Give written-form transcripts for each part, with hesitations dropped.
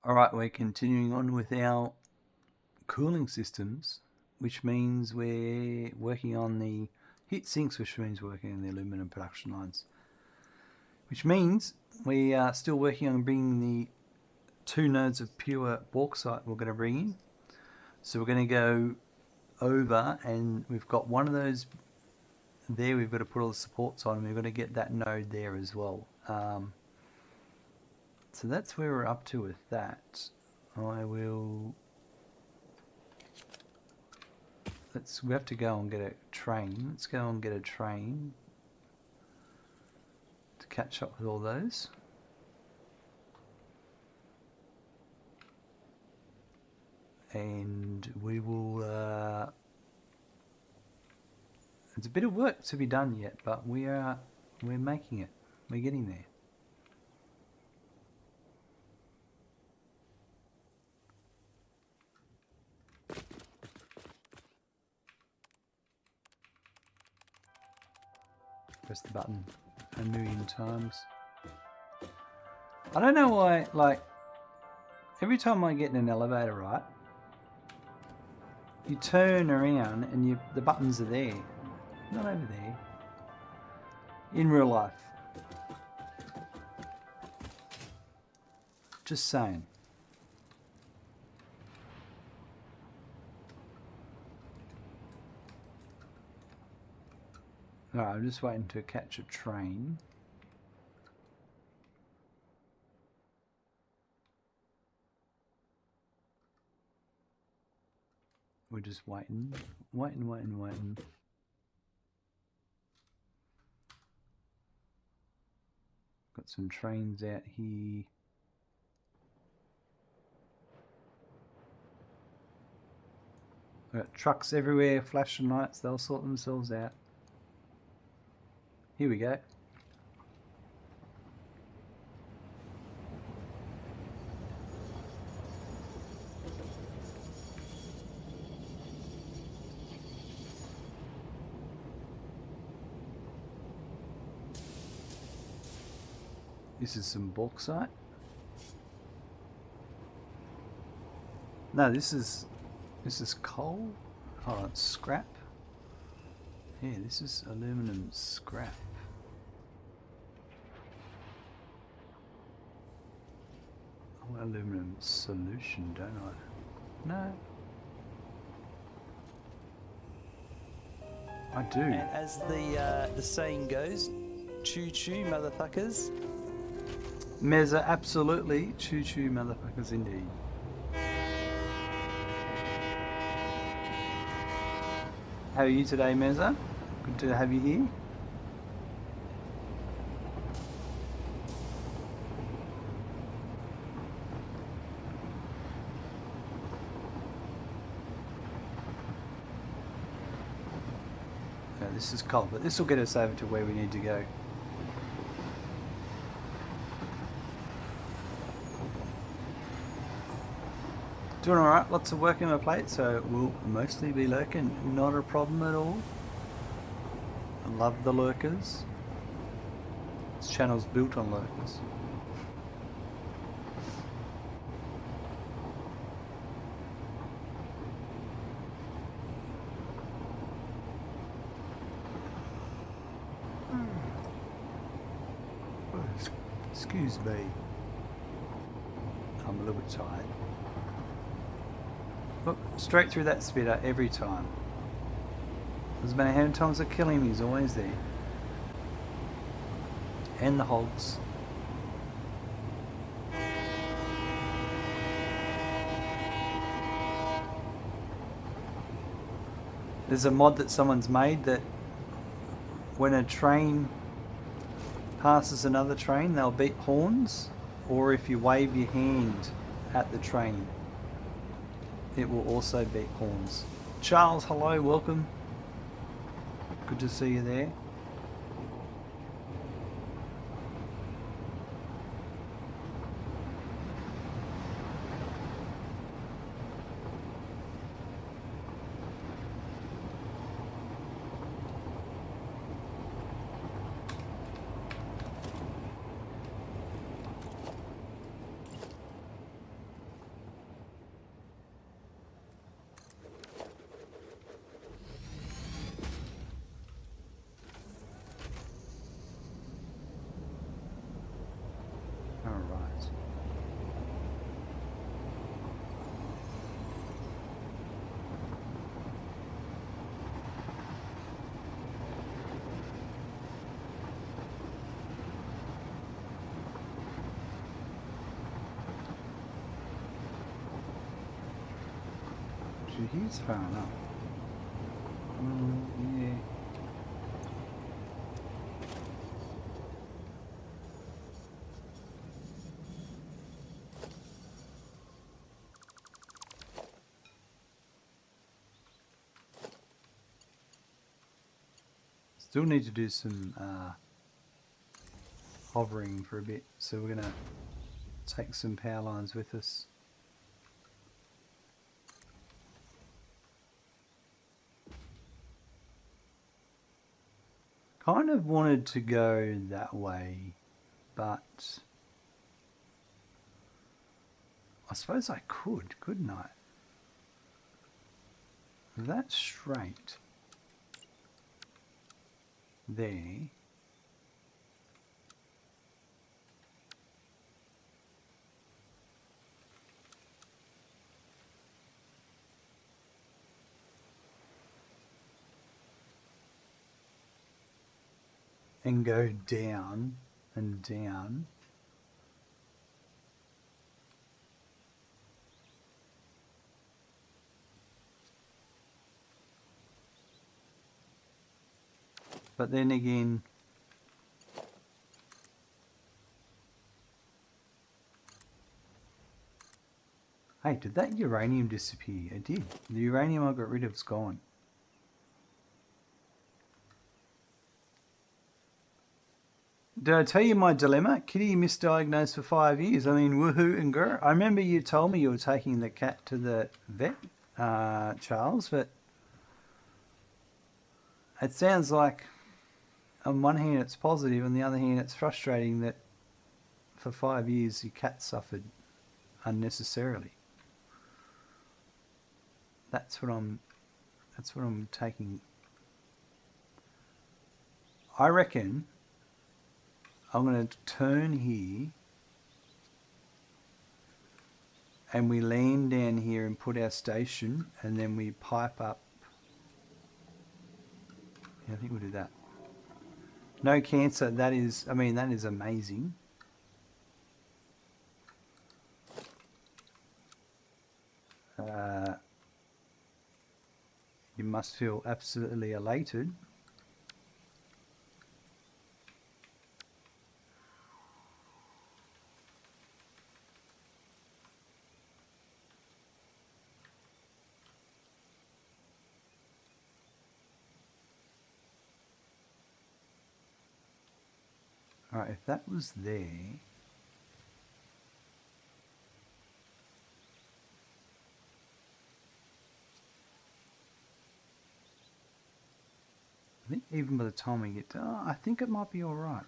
Alright, we're continuing on with our cooling systems, which means we're working on the heat sinks, which means we're working on the aluminum production lines. Which means we are still working on bringing the 2 nodes of pure bauxite we're going to bring in. So we're going to go over, and we've got one of those there we've got to put all the supports on, and we've got to get that node there as well. So that's where we're up to with that. We have to go and get a train. Let's go and get a train to catch up with all those. And we will, it's a bit of work to be done yet, but we're making it. We're getting there. Press the button a million times. I don't know why, like, every time I get in an elevator, right, you turn around and the buttons are there. Not over there. In real life. Just saying. Alright, I'm just waiting to catch a train. We're just waiting. Waiting. Got some trains out here. Got trucks everywhere, flashing lights, they'll sort themselves out. Here we go. This is some bauxite. No, this is coal. Oh, it's scrap. Yeah, this is aluminum scrap. I want aluminum solution, don't I? No. I do. And as the saying goes, choo choo, motherfuckers. Mezza, absolutely. Choo choo, motherfuckers, indeed. How are you today, Mezza? Good to have you here. This is cold, but this will get us over to where we need to go. Doing alright, lots of work on my plate, so we'll mostly be lurking. Not a problem at all. I love the lurkers. This channel's built on lurkers. Excuse me. I'm a little bit tired. Look, straight through that spitter every time. Doesn't matter how many times I kill him, he's always there. And the hogs. There's a mod that someone's made that when a train passes another train, they'll beat horns, or if you wave your hand at the train, it will also beat horns. Charles, hello, welcome. Good to see you there. Actually, here's far enough. Yeah. Still need to do some hovering for a bit, so we're gonna take some power lines with us. Kind of wanted to go that way, but I suppose I could, couldn't I? That's straight there. And go down and down. But then again, hey, did that uranium disappear? It did. The uranium I got rid of is gone. Did I tell you my dilemma? Kitty misdiagnosed for 5 years. I mean, woohoo and grr. I remember you told me you were taking the cat to the vet, Charles, but it sounds like on one hand it's positive, on the other hand it's frustrating that for 5 years your cat suffered unnecessarily. That's what I'm taking. I reckon I'm going to turn here and we land down here and put our station, and then we pipe up. Yeah, I think we'll do that. No cancer, that is, I mean, that is amazing. You must feel absolutely elated. Alright, if that was there, I think even by the time we get to, I think it might be alright.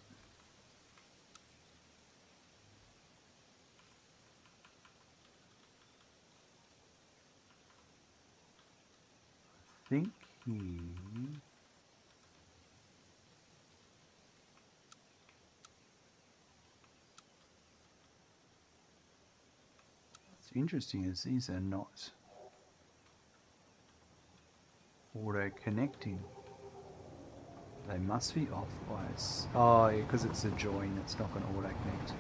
I think here. What's interesting is these are not auto connecting. They must be off by us. Oh, yeah, because it's a join, it's not going to auto connect.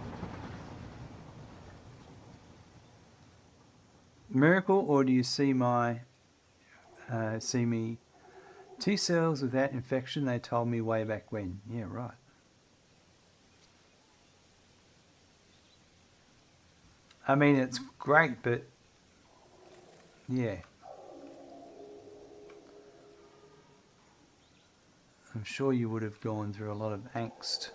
Miracle, or do you see my, see me? T cells without infection, they told me way back when. Yeah, right. I mean, it's great, but yeah. I'm sure you would have gone through a lot of angst.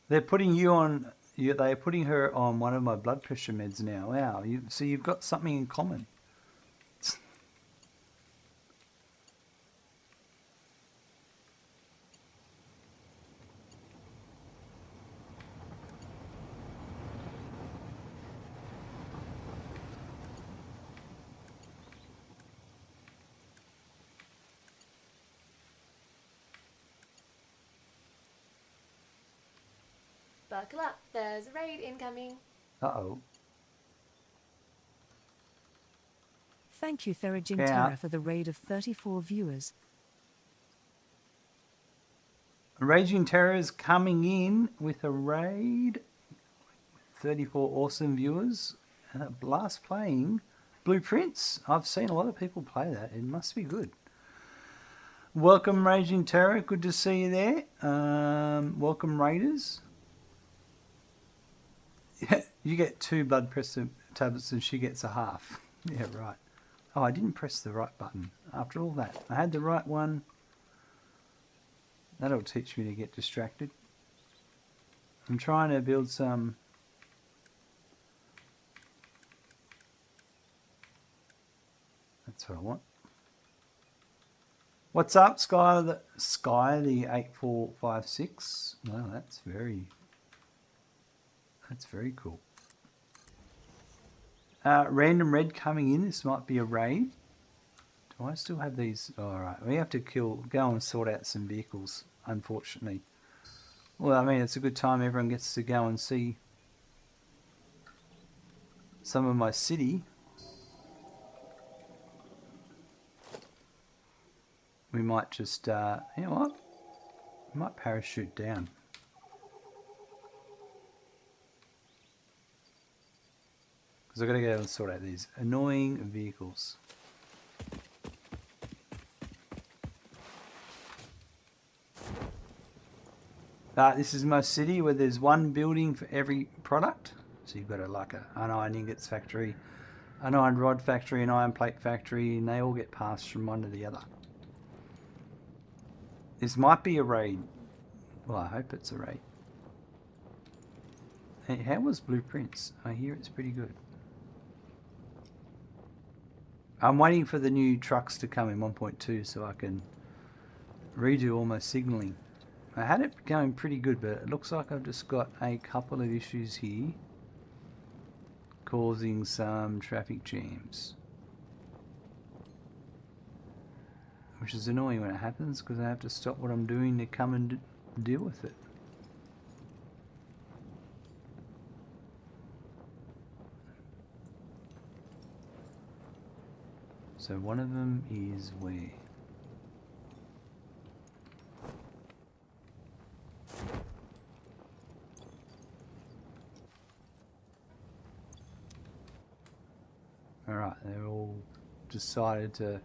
They're putting you on. They're putting her on one of my blood pressure meds now. Wow. So you've got something in common. Buckle up, there's a raid incoming. Uh-oh. Thank you, Theraging Yeah. Terra, for the raid of 34 viewers. Raging Terror's coming in with a raid. 34 awesome viewers. Last playing Blueprints. I've seen a lot of people play that. It must be good. Welcome, Raging Terror. Good to see you there. Welcome, Raiders. You get 2 blood pressure tablets and she gets a half. Yeah, right. Oh, I didn't press the right button after all that. I had the right one. That'll teach me to get distracted. I'm trying to build some... That's what I want. What's up, Sky the 8456? Wow, that's very cool. Random red coming in. This might be a raid. Do I still have these? All right, we have to go and sort out some vehicles, unfortunately. Well, I mean, it's a good time. Everyone gets to go and see some of my city. We might just, you know what? We might parachute down. Because I've got to go and sort out these annoying vehicles. This is my city where there's one building for every product. So you've got an iron ingots factory, an iron rod factory, an iron plate factory, and they all get passed from one to the other. This might be a raid. Well, I hope it's a raid. Hey, how was Blueprints? I hear it's pretty good. I'm waiting for the new trucks to come in 1.2 so I can redo all my signalling. I had it going pretty good, but it looks like I've just got a couple of issues here causing some traffic jams. Which is annoying when it happens because I have to stop what I'm doing to come and deal with it. So one of them is where? Alright, they're all decided to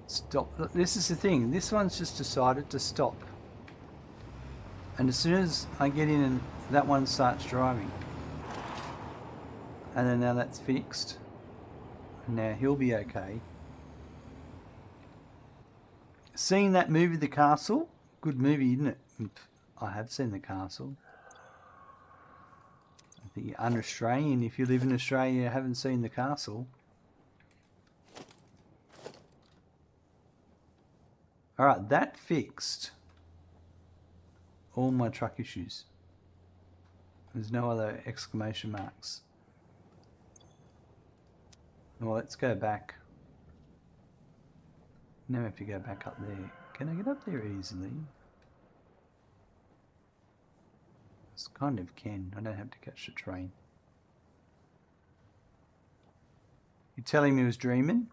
stop. This is the thing, this one's just decided to stop. And as soon as I get in and that one starts driving. And then now that's fixed. Now he'll be okay. Seeing that movie, The Castle? Good movie, isn't it? I have seen The Castle. I think you're un-Australian if you live in Australia and haven't seen The Castle. Alright, that fixed all my truck issues. There's no other exclamation marks. Well, let's go back. Now we have to go back up there. Can I get up there easily? It's kind of can. I don't have to catch the train. You're telling me I was dreaming?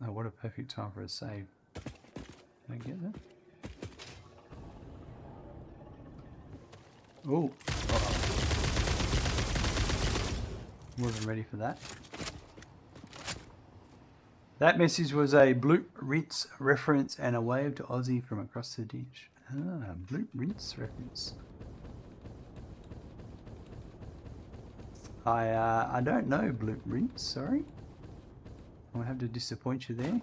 Oh, what a perfect time for a save. Can I get that? Oh, wasn't ready for that. That message was a Bloop Rinse reference and a wave to Aussie from across the ditch. Ah, Bloop Rinse reference. I don't know Bloop Rinse, sorry. I'll have to disappoint you there.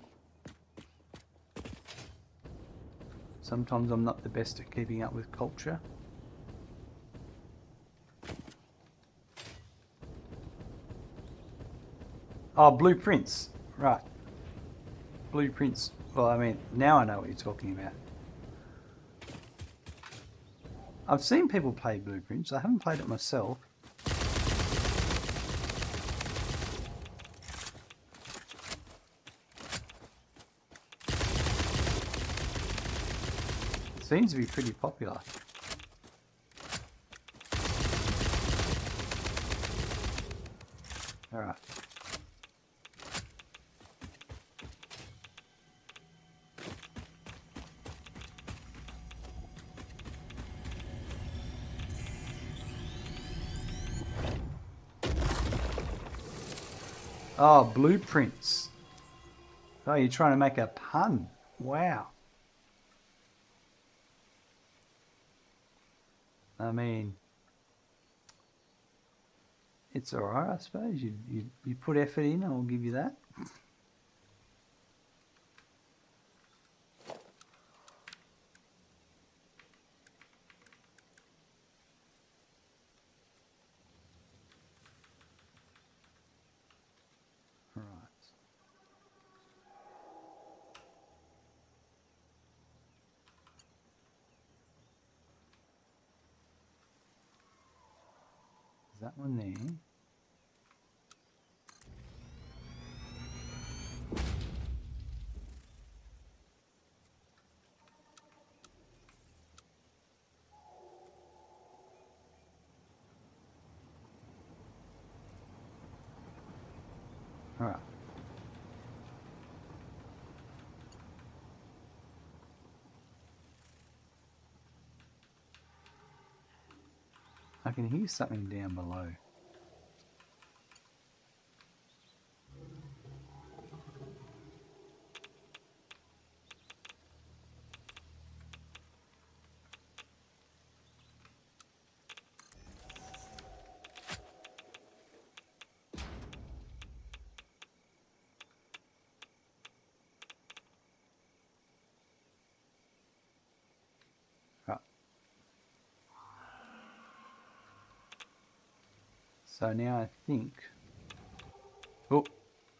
Sometimes I'm not the best at keeping up with culture. Oh, blueprints. Right. Blueprints. Well, I mean, now I know what you're talking about. I've seen people play blueprints. I haven't played it myself. It seems to be pretty popular. Alright. Oh, blueprints. Oh, you're trying to make a pun. Wow. I mean, it's alright, I suppose. You put effort in, I'll give you that. Right. Is that one there? Alright. I can hear something down below. Right. So now I think... Oh,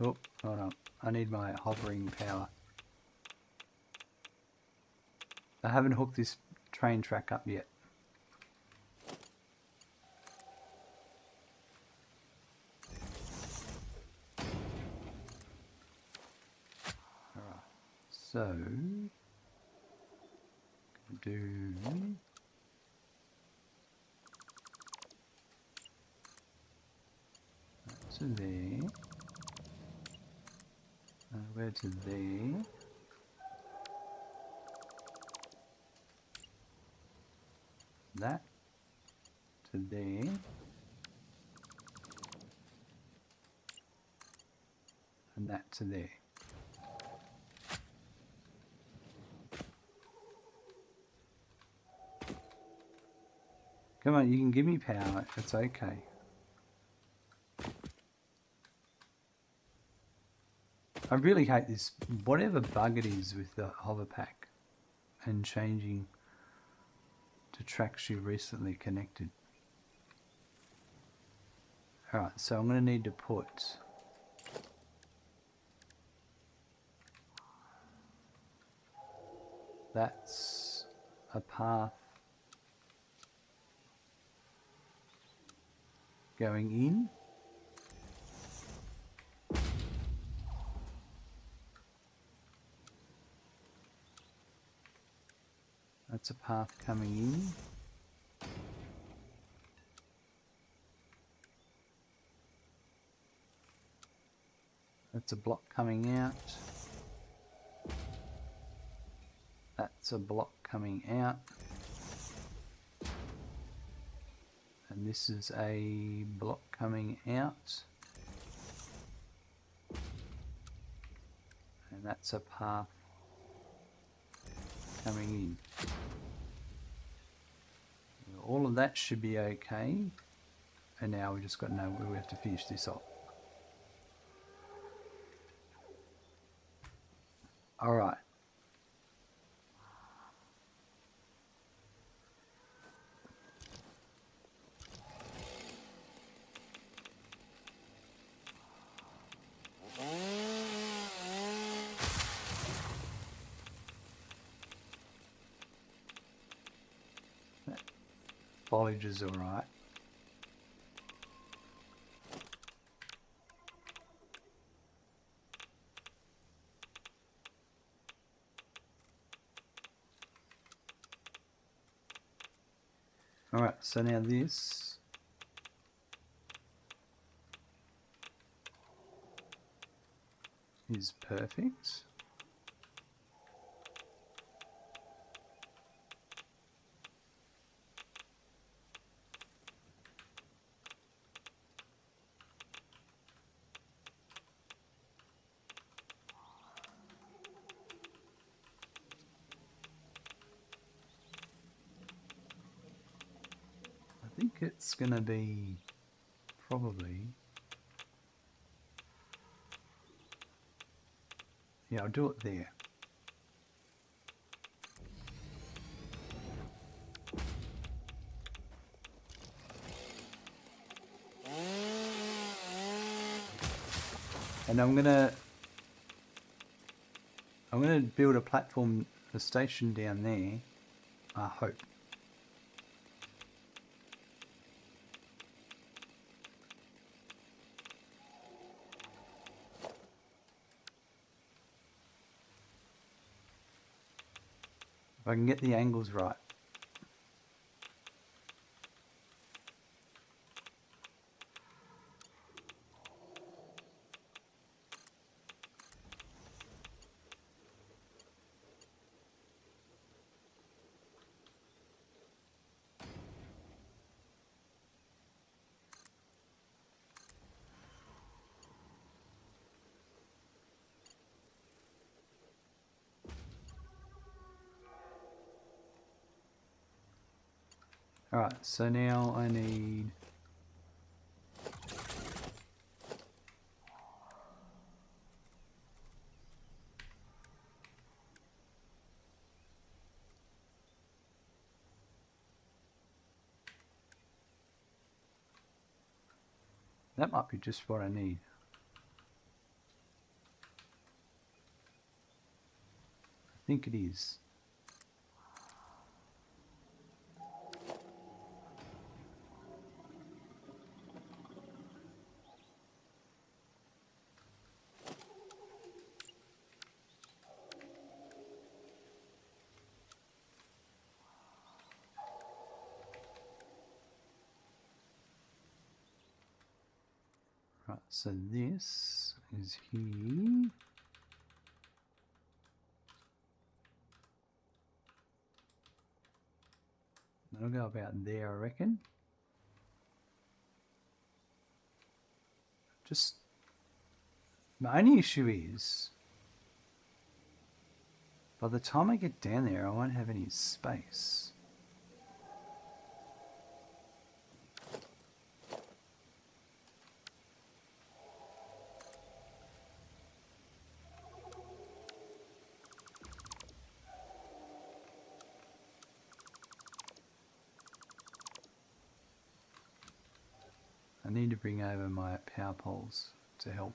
hold on. I need my hovering power. I haven't hooked this train track up yet. Alright. So... do... that to there. Where to there. That to there. And that to there. Come on, you can give me power. It's okay. I really hate this, whatever bug it is with the hover pack and changing to tracks you recently connected. Alright, so I'm going to need to put that's a path going in. That's a path coming in. That's a block coming out. That's a block coming out. And this is a block coming out. And that's a path coming in. All of that should be okay. And now we just got to know where we have to finish this off. All right. That foliage is all right. All right, so now this is perfect. I think it's going to be probably... Yeah, I'll do it there. And I'm gonna build a platform, a station down there. I hope. If I can get the angles right. Alright, so now I need... That might be just what I need. I think it is. Right, so this is here. That'll go about there, I reckon. Just... My only issue is... By the time I get down there, I won't have any space. I need to bring over my power poles to help.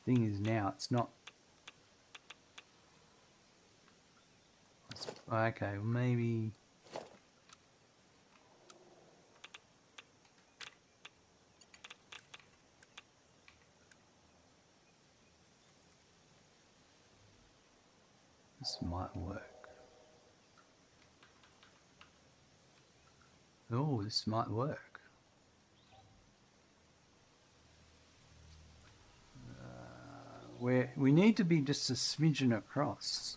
Thing is now, it's not... Okay, well maybe... This might work. Oh, this might work. We need to be just a smidgen across.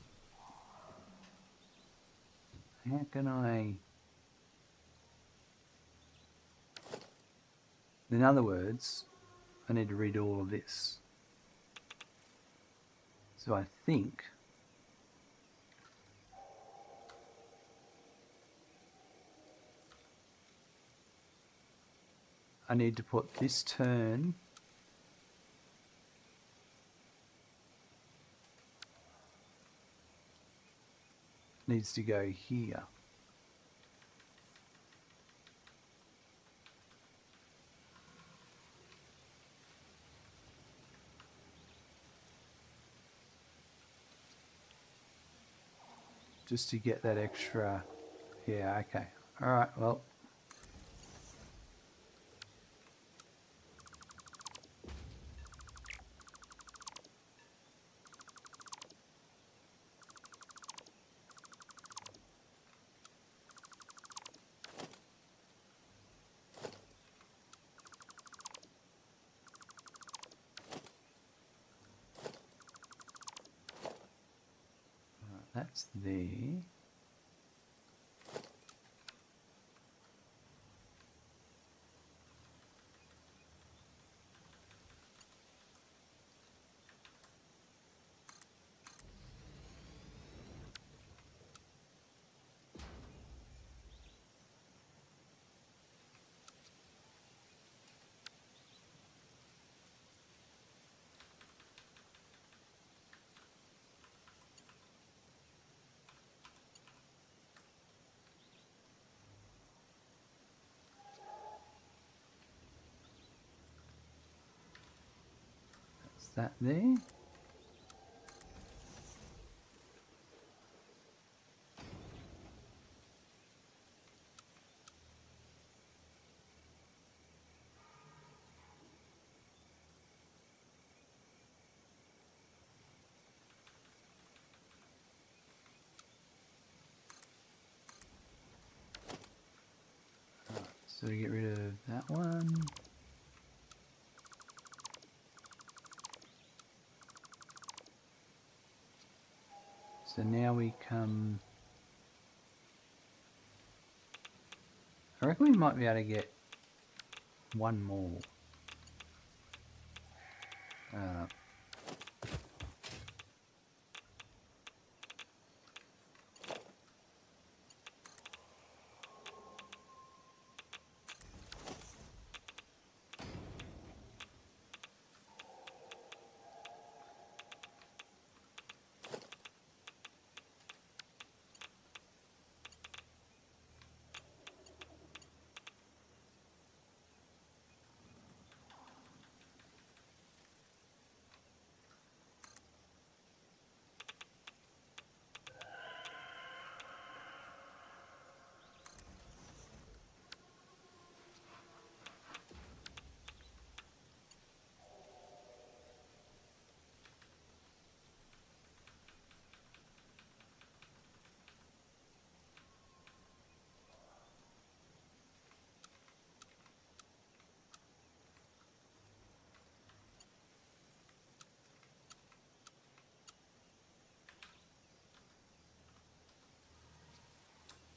How can I... In other words, I need to read all of this. So I think I need to put this turn needs to go here. Just to get that extra... Yeah, okay. Alright, well... That's there. That's that there. So we get rid of that one. So now we come... I reckon we might be able to get one more.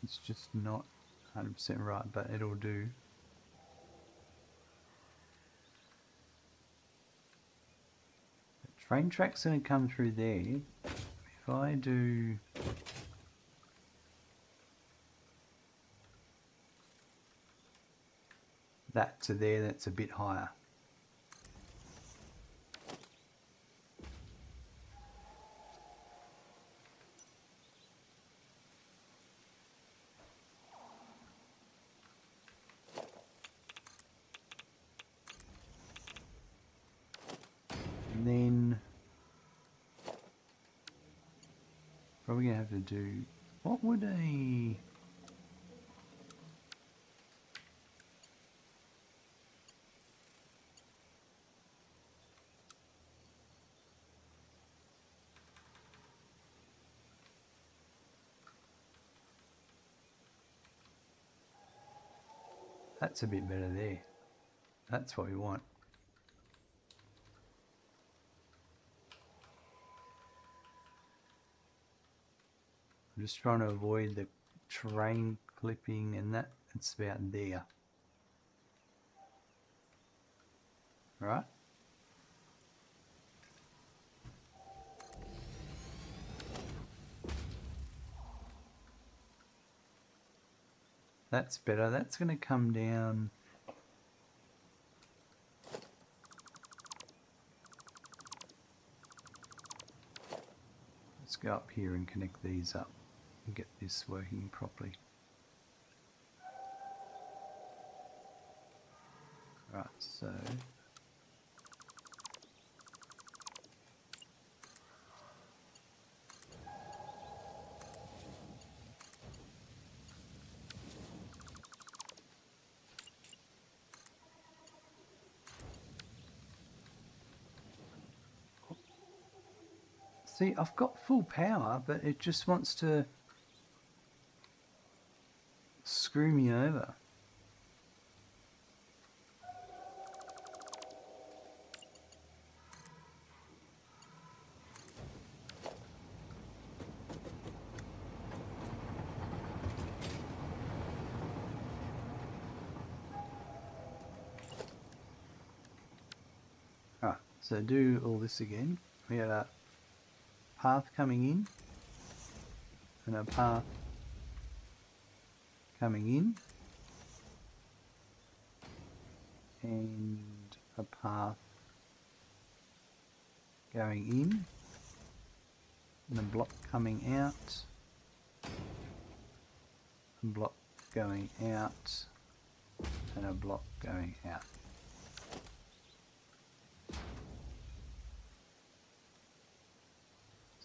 It's just not 100% right, but it'll do. The train track's going to come through there. If I do... that to there, that's a bit higher. And then probably gonna have to do, what would a... That's a bit better there. That's what we want. I'm just trying to avoid the terrain clipping and that, it's about there. Right? That's better. That's going to come down. Let's go up here and connect these up and get this working properly. Right, so see, I've got full power, but it just wants to screw me over. Alright, so do all this again. We have a path coming in and a path coming in and a path going in and a block coming out, a block going out and a block going out.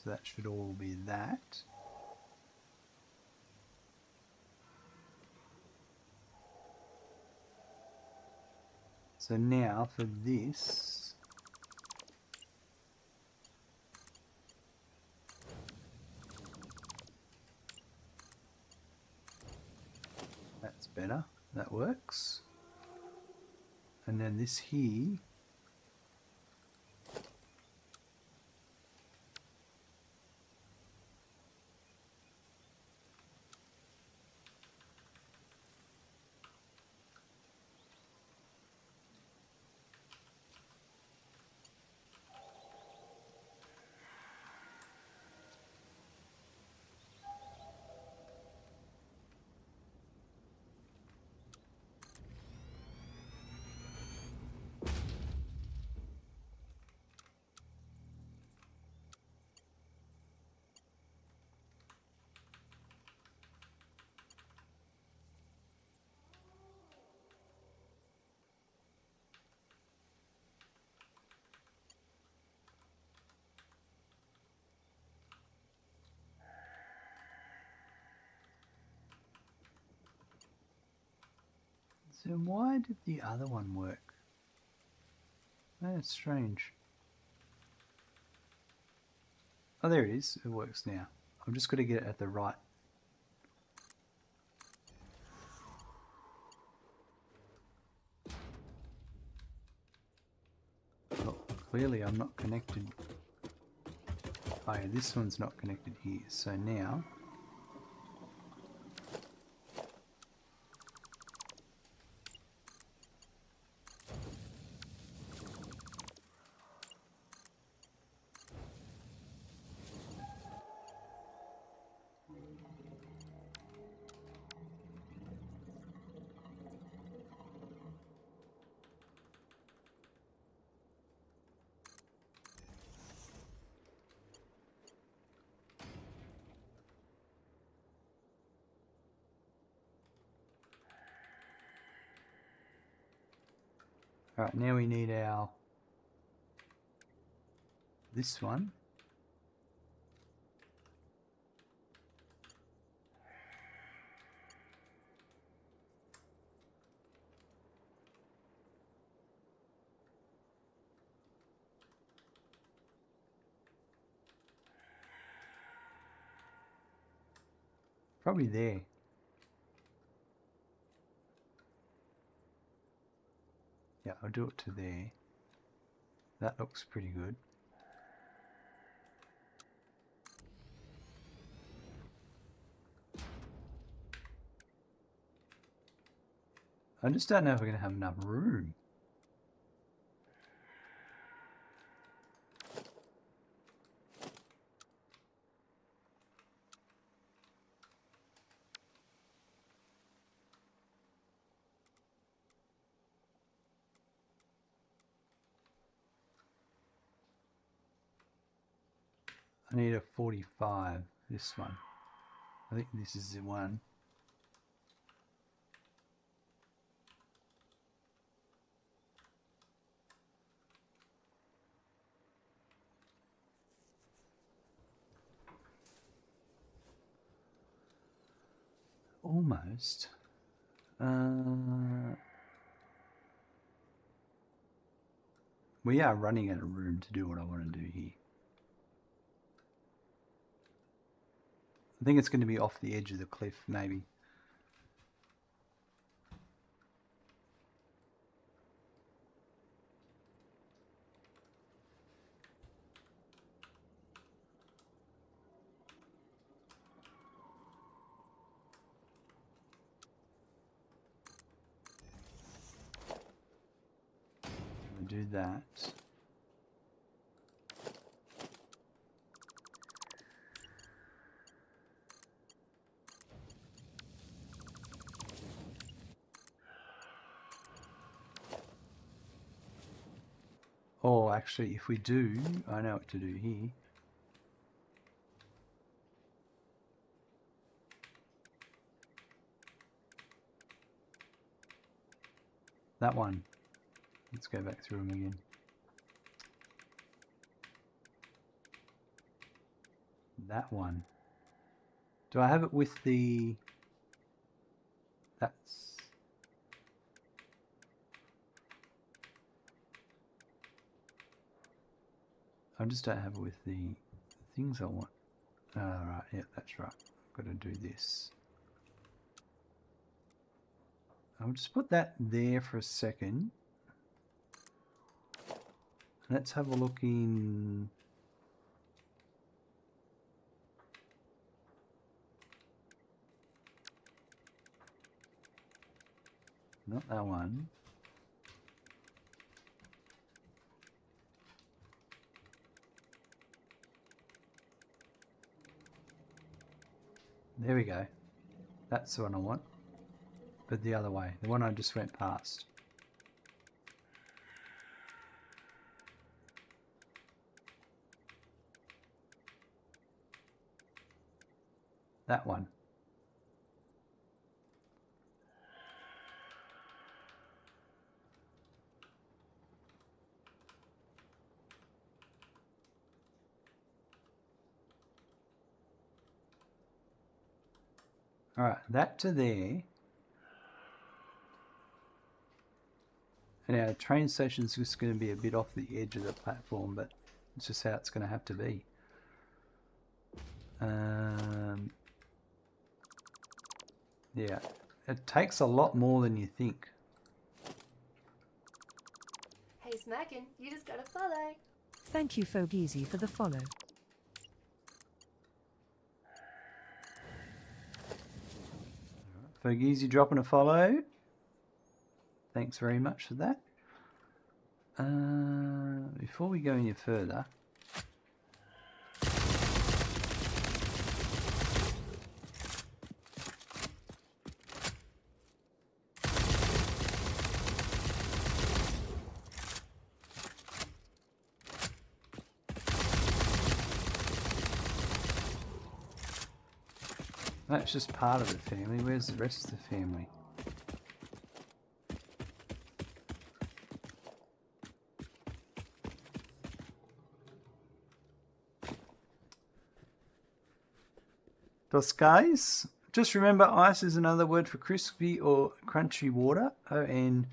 So that should all be that. So now for this, that's better, that works. And then this here, so why did the other one work? That's strange. Oh, there it is. It works now. I'm just going to get it at the right. Well, clearly I'm not connected. Oh yeah, this one's not connected here. So now alright, now we need our this one. Probably there. Yeah, I'll do it to there. That looks pretty good. I just don't know if we're going to have enough room. I need a 45, this one. I think this is the one. Almost. We are running out of room to do what I want to do here. I think it's going to be off the edge of the cliff, maybe. We'll do that. Oh, actually, if we do, I know what to do here. That one. Let's go back through them again. That one. Do I have it with the... That's... I just don't have it with the things I want. Right, yeah, that's right. I've got to do this. I'll just put that there for a second. Let's have a look in... Not that one. There we go. That's the one I want. But the other way. The one I just went past. That one. Alright, that to there. And our train station's just going to be a bit off the edge of the platform, but it's just how it's going to have to be. Yeah, it takes a lot more than you think. Hey Smackin', you just got a follow. Thank you, Fogeezy, for the follow. Fogeezy dropping a follow. Thanks very much for that. Before we go any further, that's just part of the family. Where's the rest of the family? Those guys, just remember ice is another word for crispy or crunchy water. Oh, and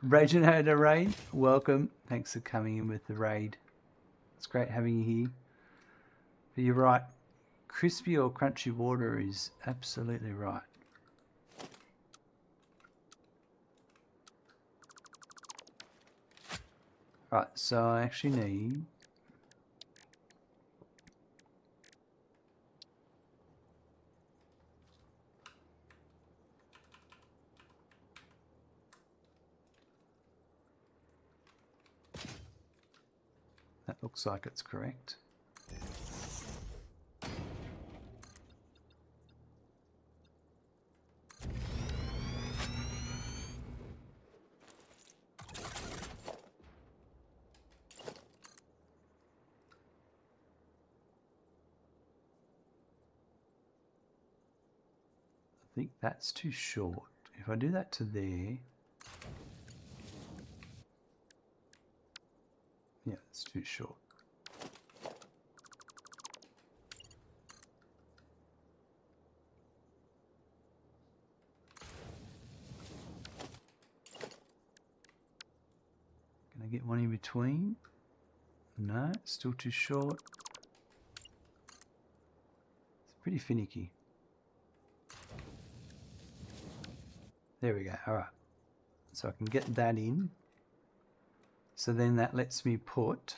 Reginald Raid, welcome. Thanks for coming in with the raid. It's great having you here. But you're right. Crispy or crunchy water is absolutely right. Right, so I actually need... That looks like it's correct. I think that's too short. If I do that to there, yeah, it's too short. Can I get one in between? No, it's still too short. It's pretty finicky. There we go. All right. So I can get that in. So then that lets me put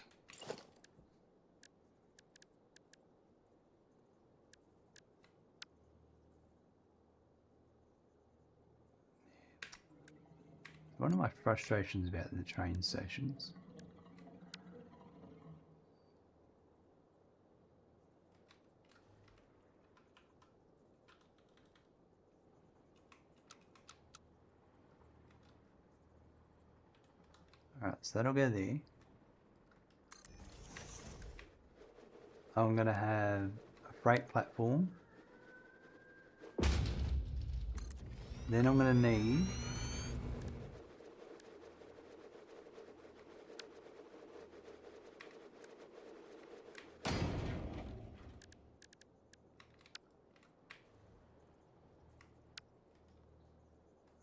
one of my frustrations about the train stations. Alright, so that'll go there. I'm going to have a freight platform. Then I'm going to need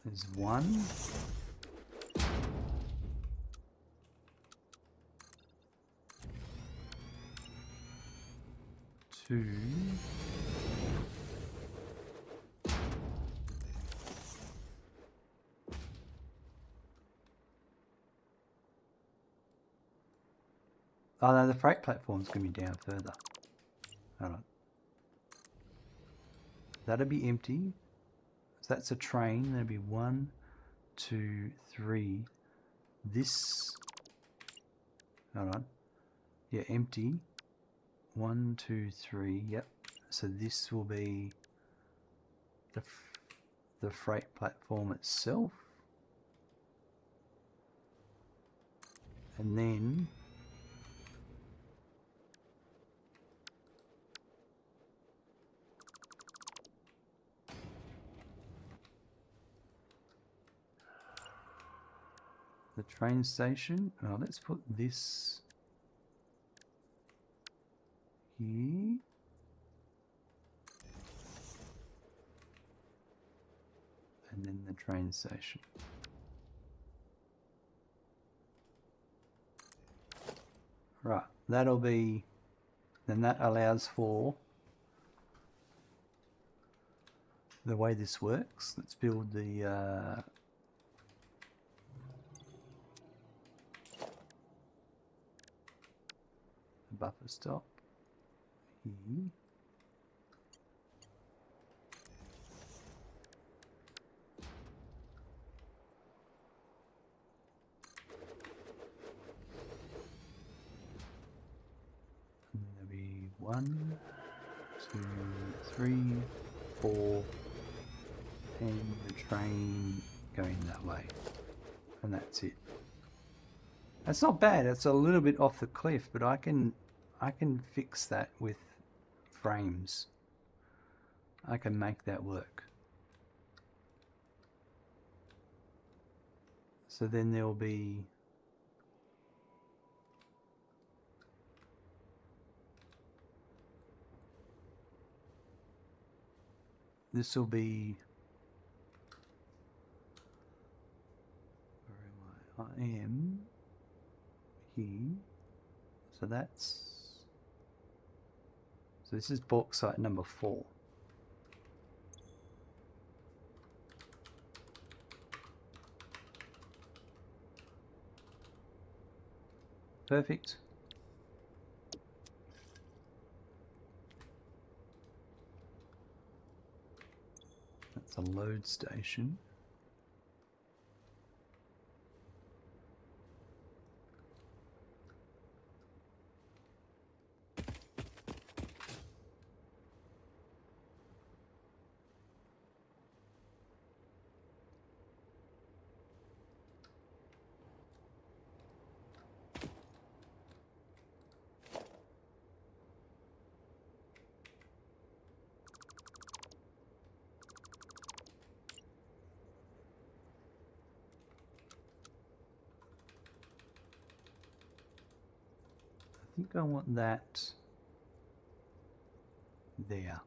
there's 1, 2, 'Oh no, the freight platform's going to be down further. Hold on. That'll be empty. So that's a train. That'll be 1, 2, 3. This, hold on. Yeah, empty. 1, 2, 3. Yep. So this will be the freight platform itself. And then the train station. Oh, let's put this here. And then the train station. Right, that'll be, then that allows for the way this works. Let's build the buffer stop here. And there'll be 1, 2, 3, 4, and the train going that way. And that's it. That's not bad. It's a little bit off the cliff, but I can fix that with frames. I can make that work. So then there'll be this will be, where am I? I am here. So that's, so this is bauxite number 4. Perfect. That's a load station. think I want that there.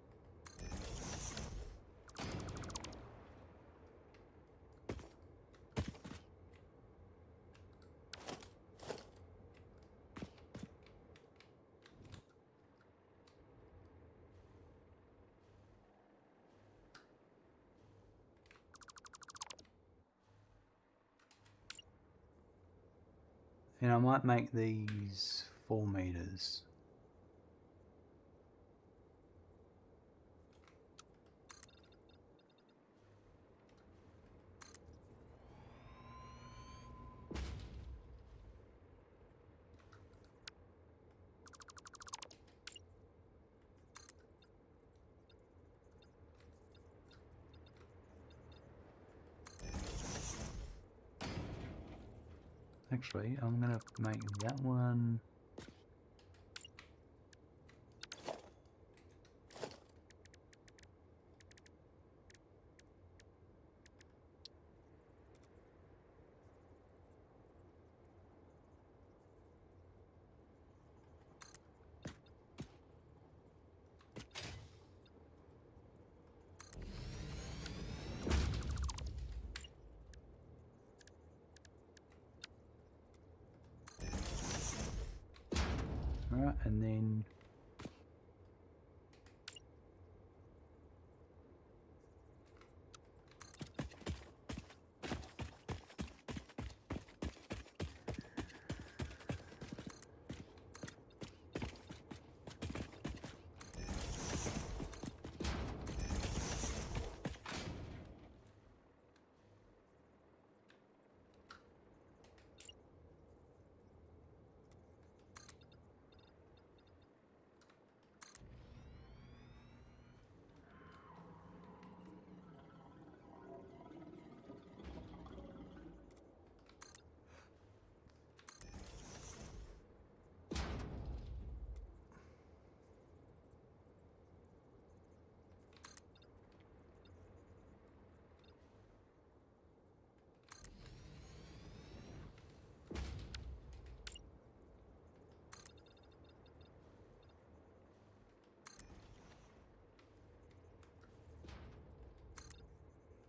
And I might make these 4 meters. Actually, I'm going to make that one. Alright, and then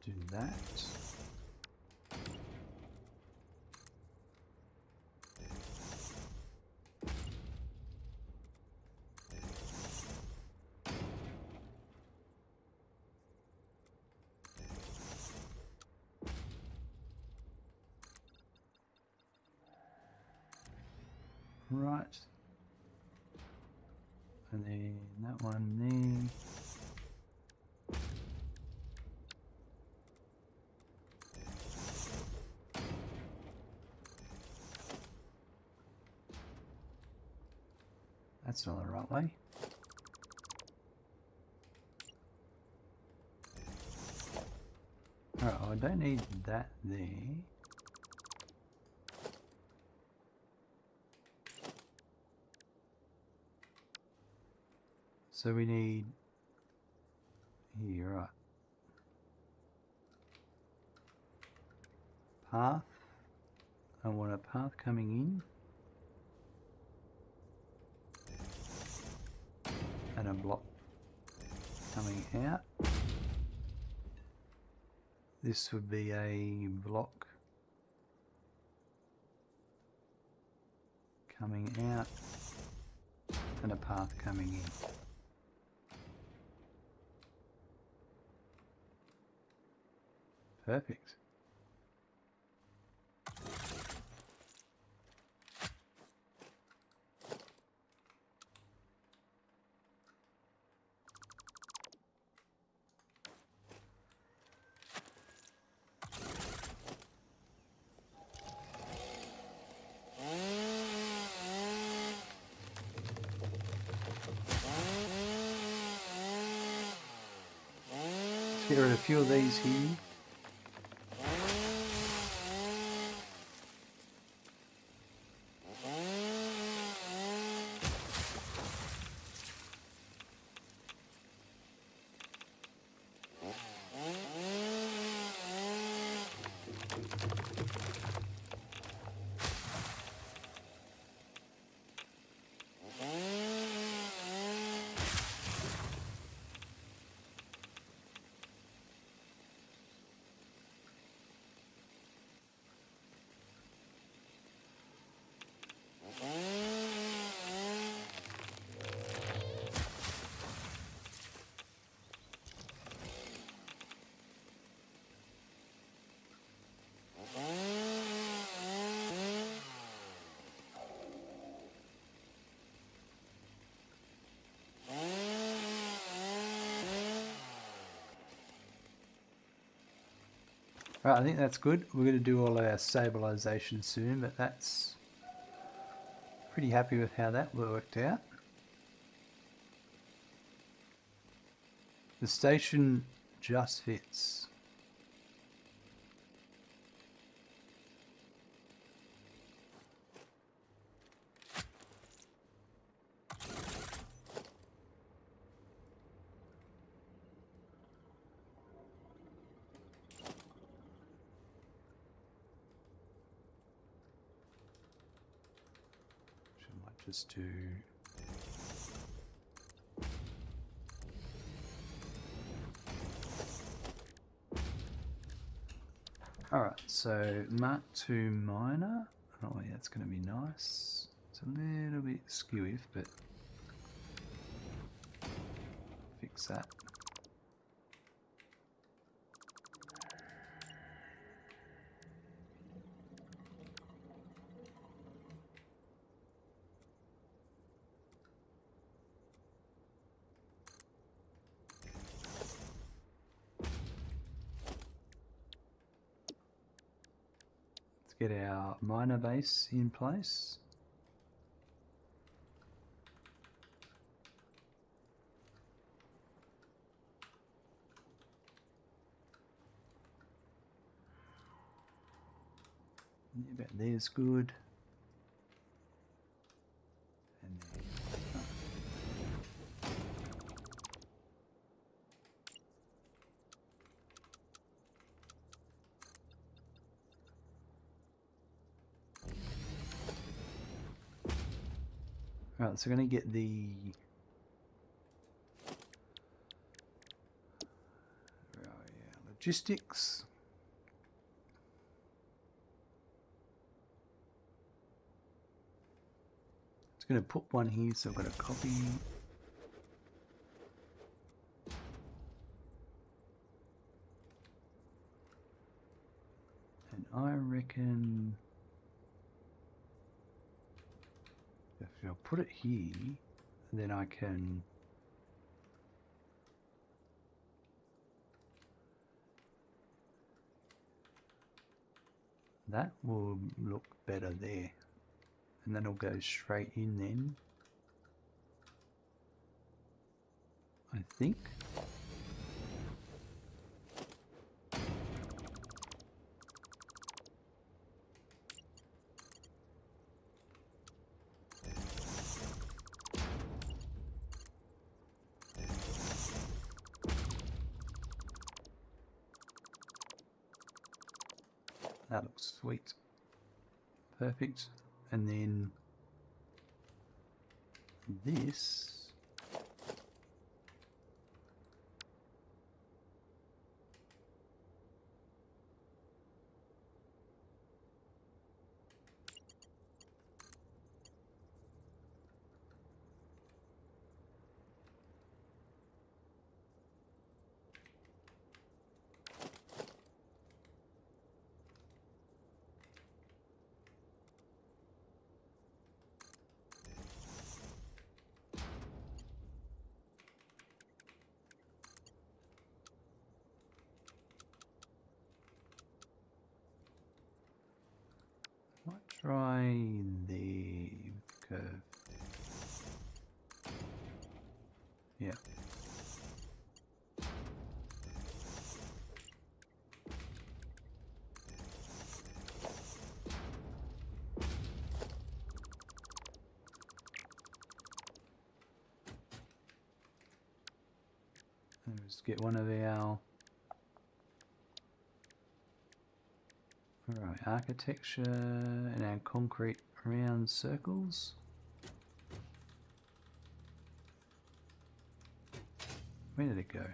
do that. Right. And then that one there. That's not the right way. Alright, I don't need that there. So we need here, right. Path. I want a path coming in. And a block coming out. This would be a block coming out and a path coming in. Perfect. Let's get rid of a few of these here. Right, I think that's good. We're going to do all our stabilization soon, but that's pretty happy with how that worked out. The station just fits. Might just do. Alright, so Mark II miner. Oh yeah, that's going to be nice. It's a little bit skewy, but fix that. Let's get our miner base in place. Yeah, about there's good. And then, Right, so we're going to get the logistics. It's going to put one here, so I've got a copy. And I reckon if I'll put it here, then I can that will look better there. And then it'll go straight in then. I think. That looks sweet. Perfect. And then this. Might try the curve. Yeah. Let's get one of our architecture and our concrete round circles. Where did it go?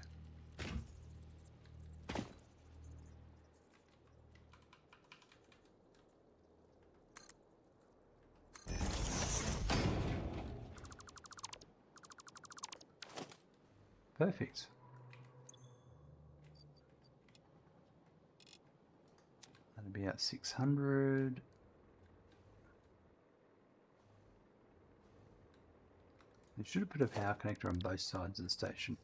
Perfect. That'll be at 600. They should have put a power connector on both sides of the station.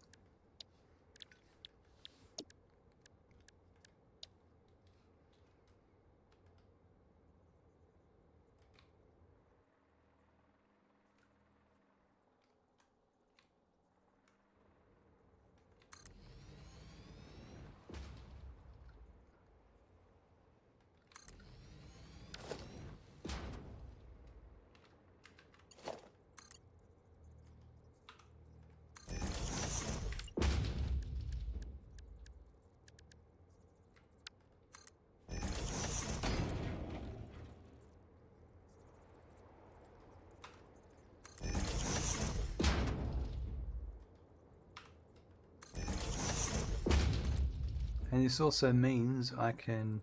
And this also means I can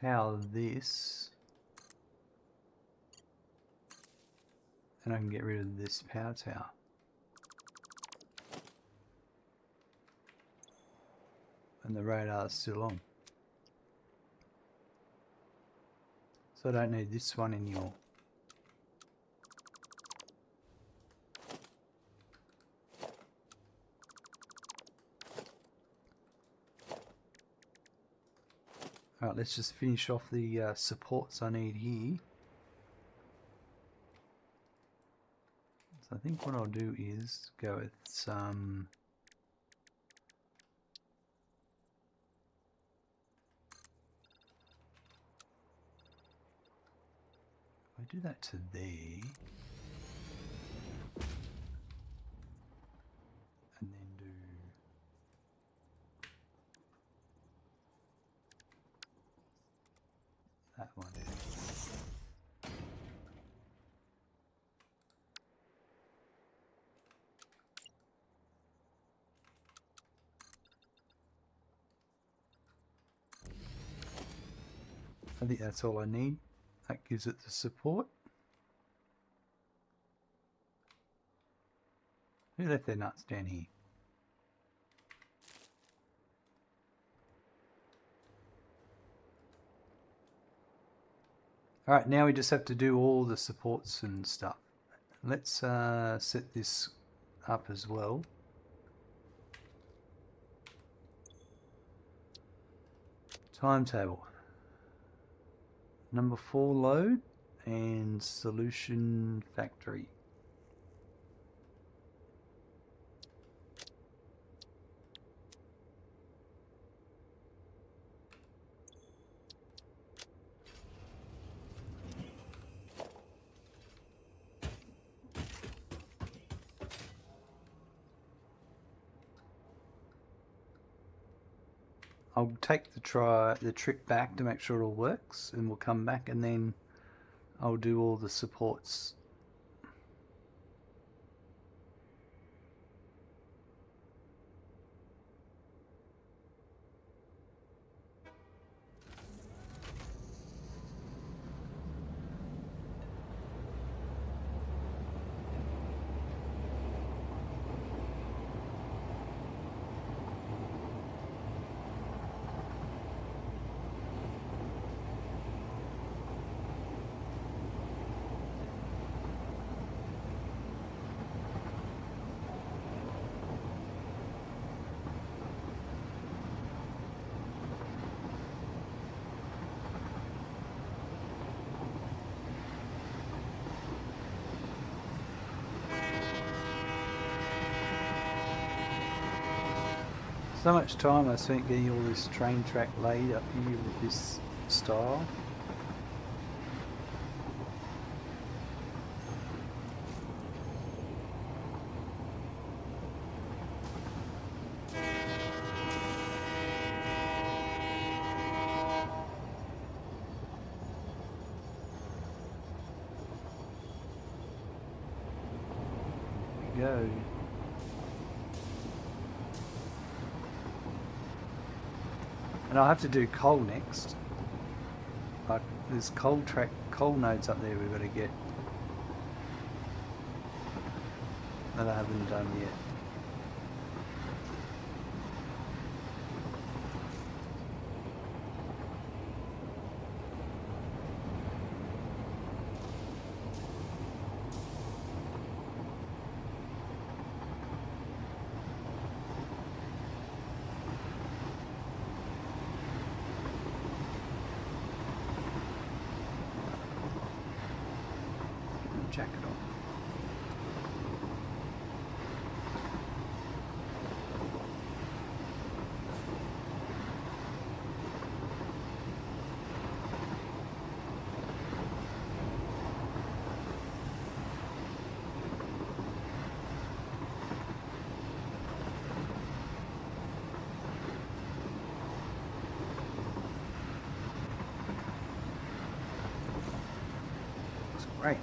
power this, and I can get rid of this power tower. And the radar is still on. So I don't need this one anymore. Alright, let's just finish off the supports I need here. So I think what I'll do is go with some... I do that to there. And then do... that one. I think that's all I need. That gives it the support. Who left their nuts down here? Alright, now we just have to do all the supports and stuff. Let's set this up as well. Timetable. Number 4 load and solution factory. I'll take the trip back to make sure it all works, and we'll come back and then I'll do all the supports. So much time I spent getting all this train track laid up here with this style. There we go. And I'll have to do coal next. Like there's coal nodes up there we've got to get that I haven't done yet. Jacket on. Looks great.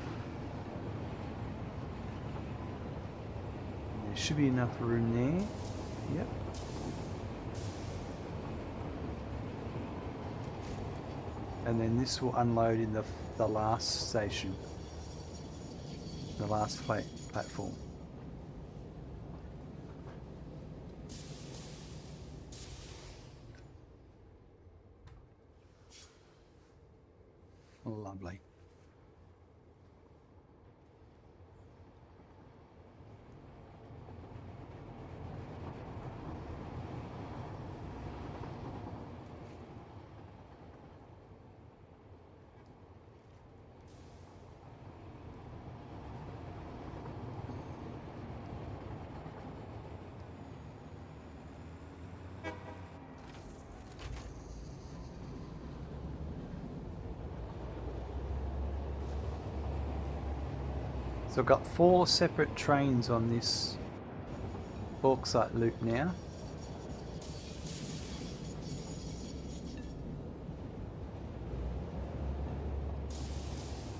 should be enough room there. Yep. And then this will unload in the last station. The last platform. Lovely. So I've got 4 separate trains on this bauxite loop now.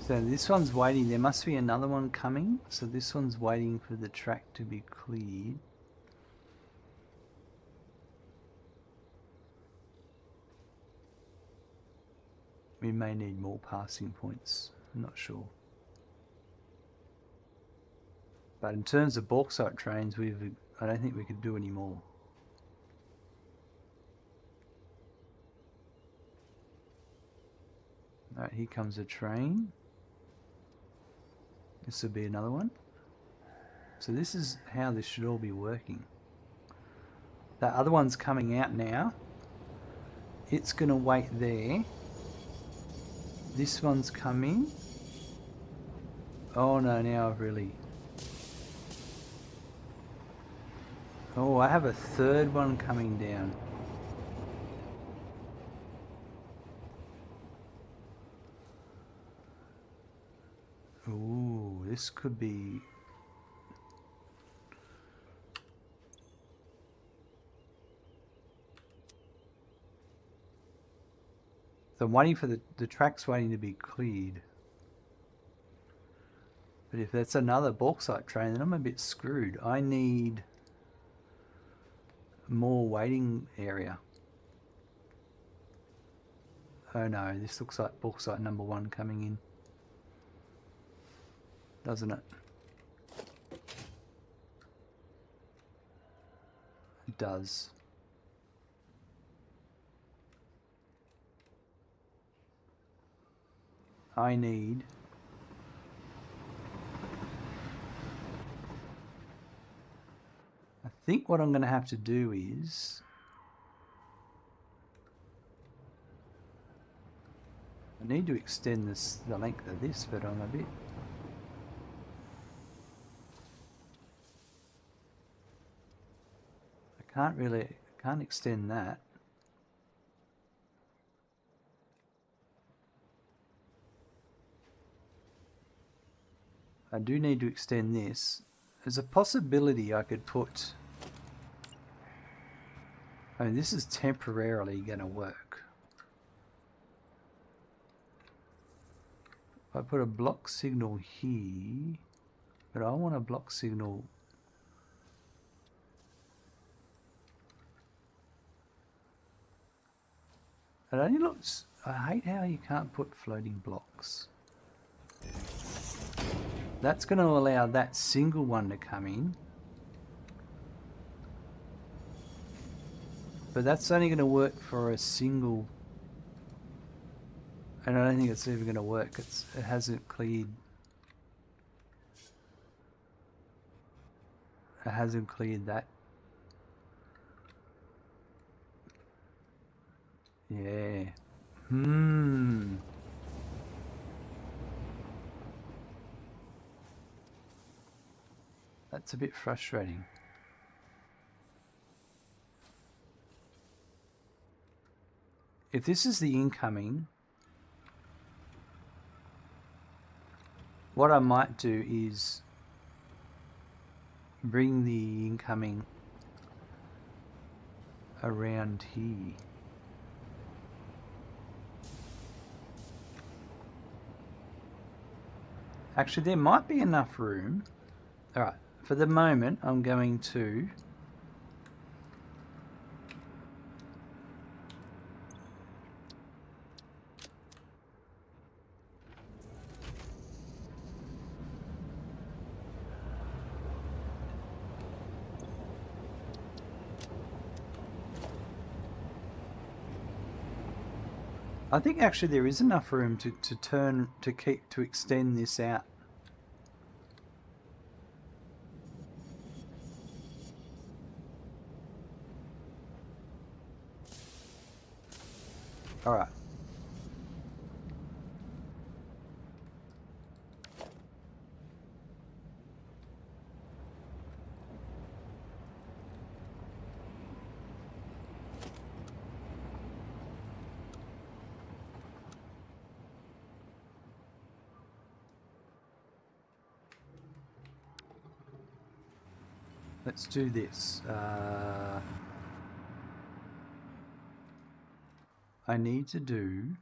So this one's waiting. There must be another one coming. So this one's waiting for the track to be cleared. We may need more passing points. I'm not sure. But in terms of bauxite trains, I don't think we could do any more. Alright, here comes a train. This will be another one. So this is how this should all be working. That other one's coming out now. It's going to wait there. This one's coming. Oh no, now I've really... Oh, I have a third one coming down. Ooh, this could be... So I'm waiting for the track's waiting to be cleared. But if that's another bauxite train, then I'm a bit screwed. I need more waiting area. Oh no, this looks like bauxite number 1 coming in. Doesn't it? It does. I need I think what I'm going to have to do is I need to extend the length of this, but I'm a bit... I can't extend that. I do need to extend this. There's a possibility I could put... I mean, this is temporarily going to work. If I put a block signal here, but I want a block signal... It only looks... I hate how you can't put floating blocks. That's going to allow that single one to come in. But that's only going to work for a single... And I don't think it's even going to work. It hasn't cleared... It hasn't cleared that. Yeah. That's a bit frustrating. If this is the incoming, what I might do is bring the incoming around here. Actually, there might be enough room. Alright, for the moment, I'm going to I think actually there is enough room to extend this out. All right. Let's do this. I need to do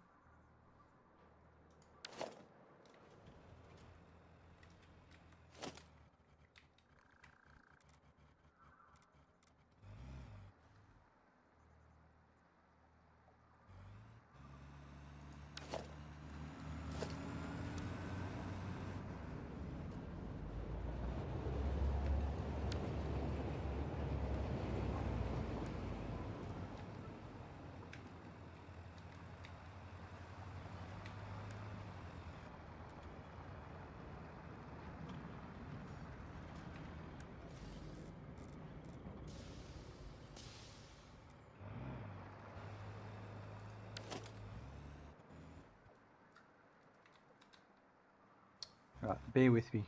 right, bear with me.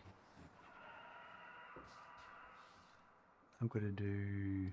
I'm going to do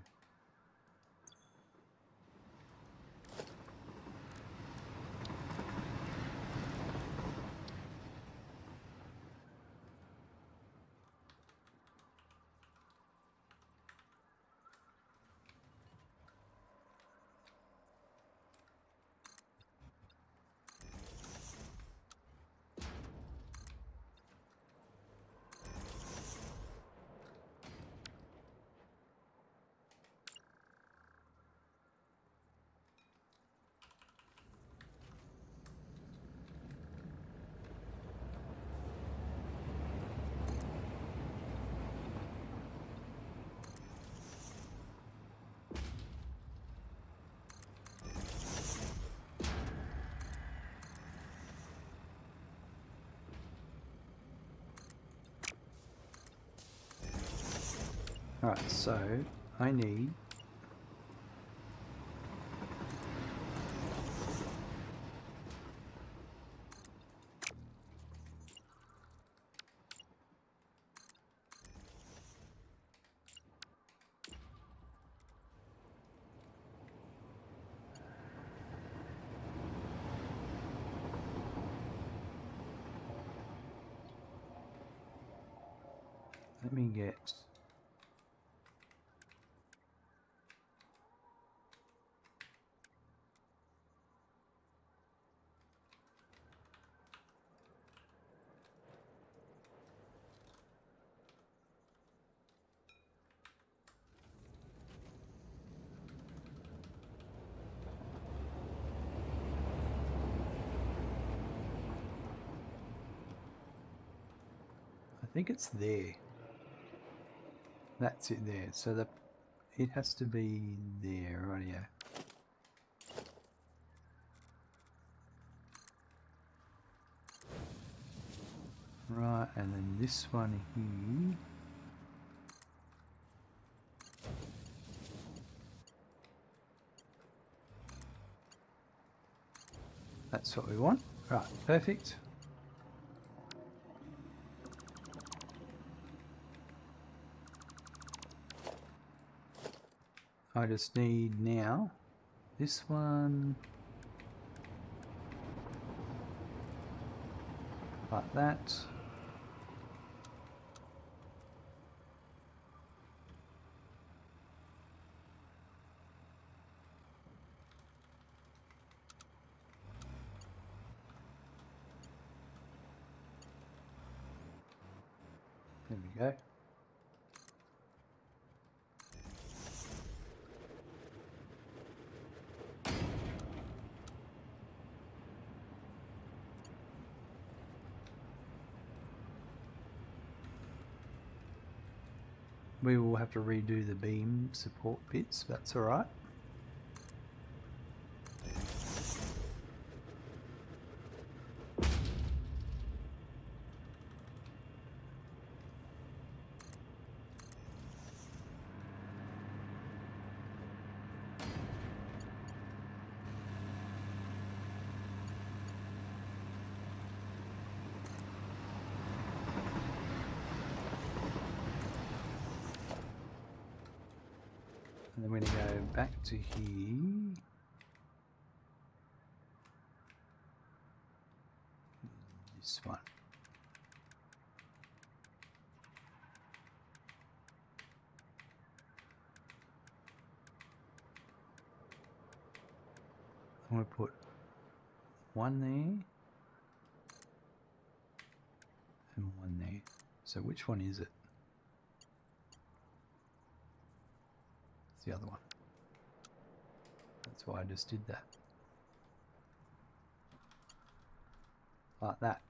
Alright, so I need let me get I think it's there. That's it there. So it has to be there, right? Yeah. Right, and then this one here. That's what we want. Right, perfect. I just need now this one like that. There we go. We will have to redo the beam support bits, that's alright. And then we're going to go back to here. This one. I'm going to put one there and one there. So which one is it? It's the other one. That's why I just did that. Like that.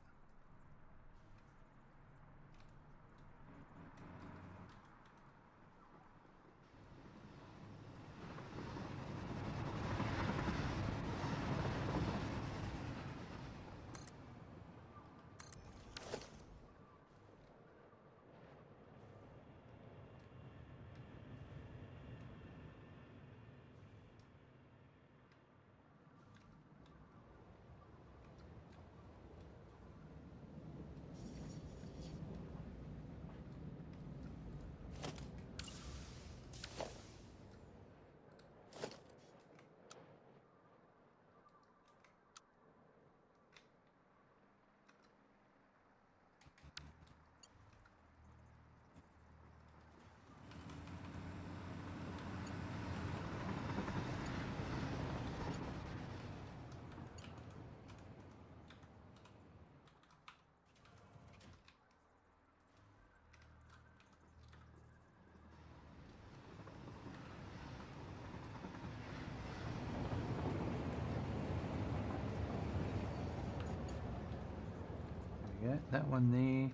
There we go, that one there.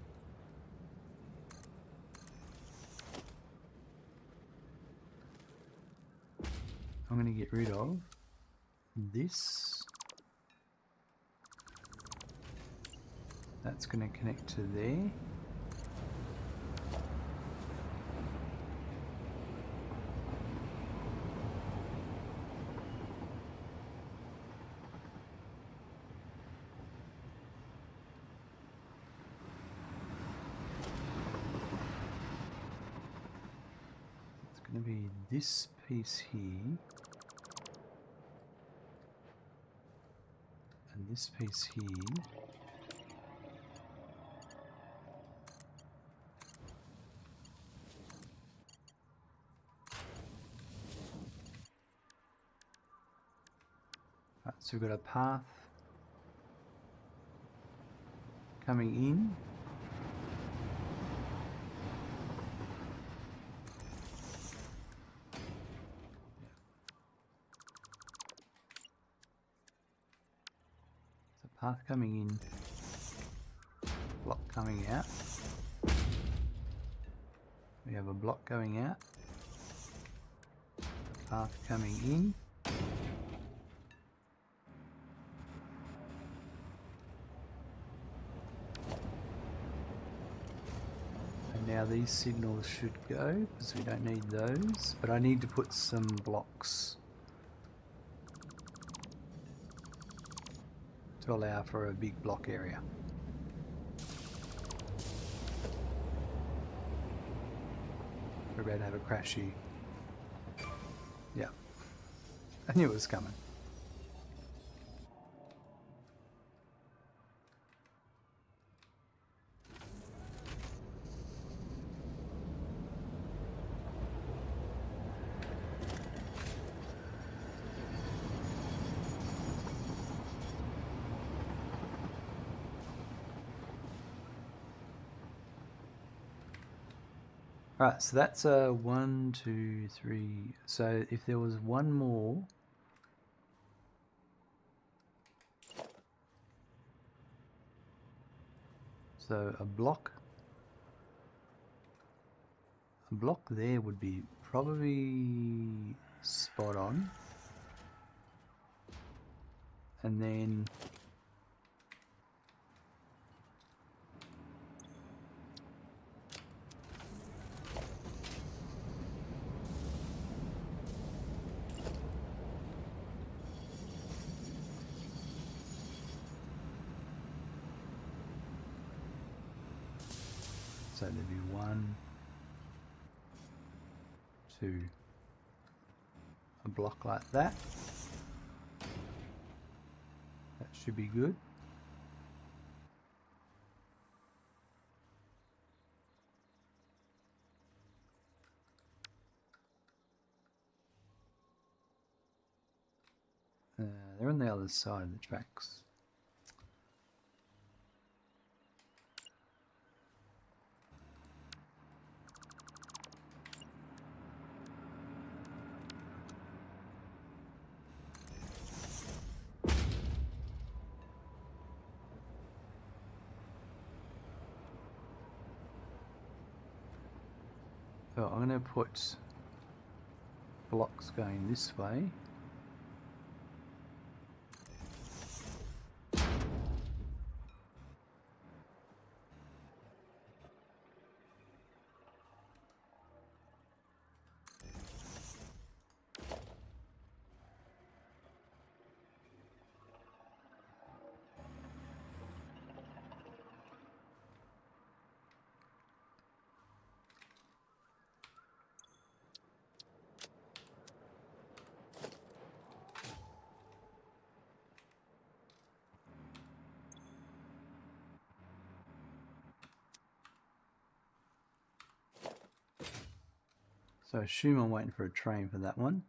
I'm going to get rid of this. That's going to connect to there. It's going to be this piece here. And this piece here. Right, so we've got a path coming in. So path coming in, block coming out. We have a block going out, a path coming in. Now these signals should go because we don't need those, but I need to put some blocks to allow for a big block area. We're about to have a crash here. Yeah, I knew it was coming. Right, so that's a 1, 2, 3. So if there was one more, so a block block there would be probably spot on. And then so there'd be 1, 2, a block like that. That should be good. They're on the other side of the tracks. So I'm going to put blocks going this way. So I assume I'm waiting for a train for that one.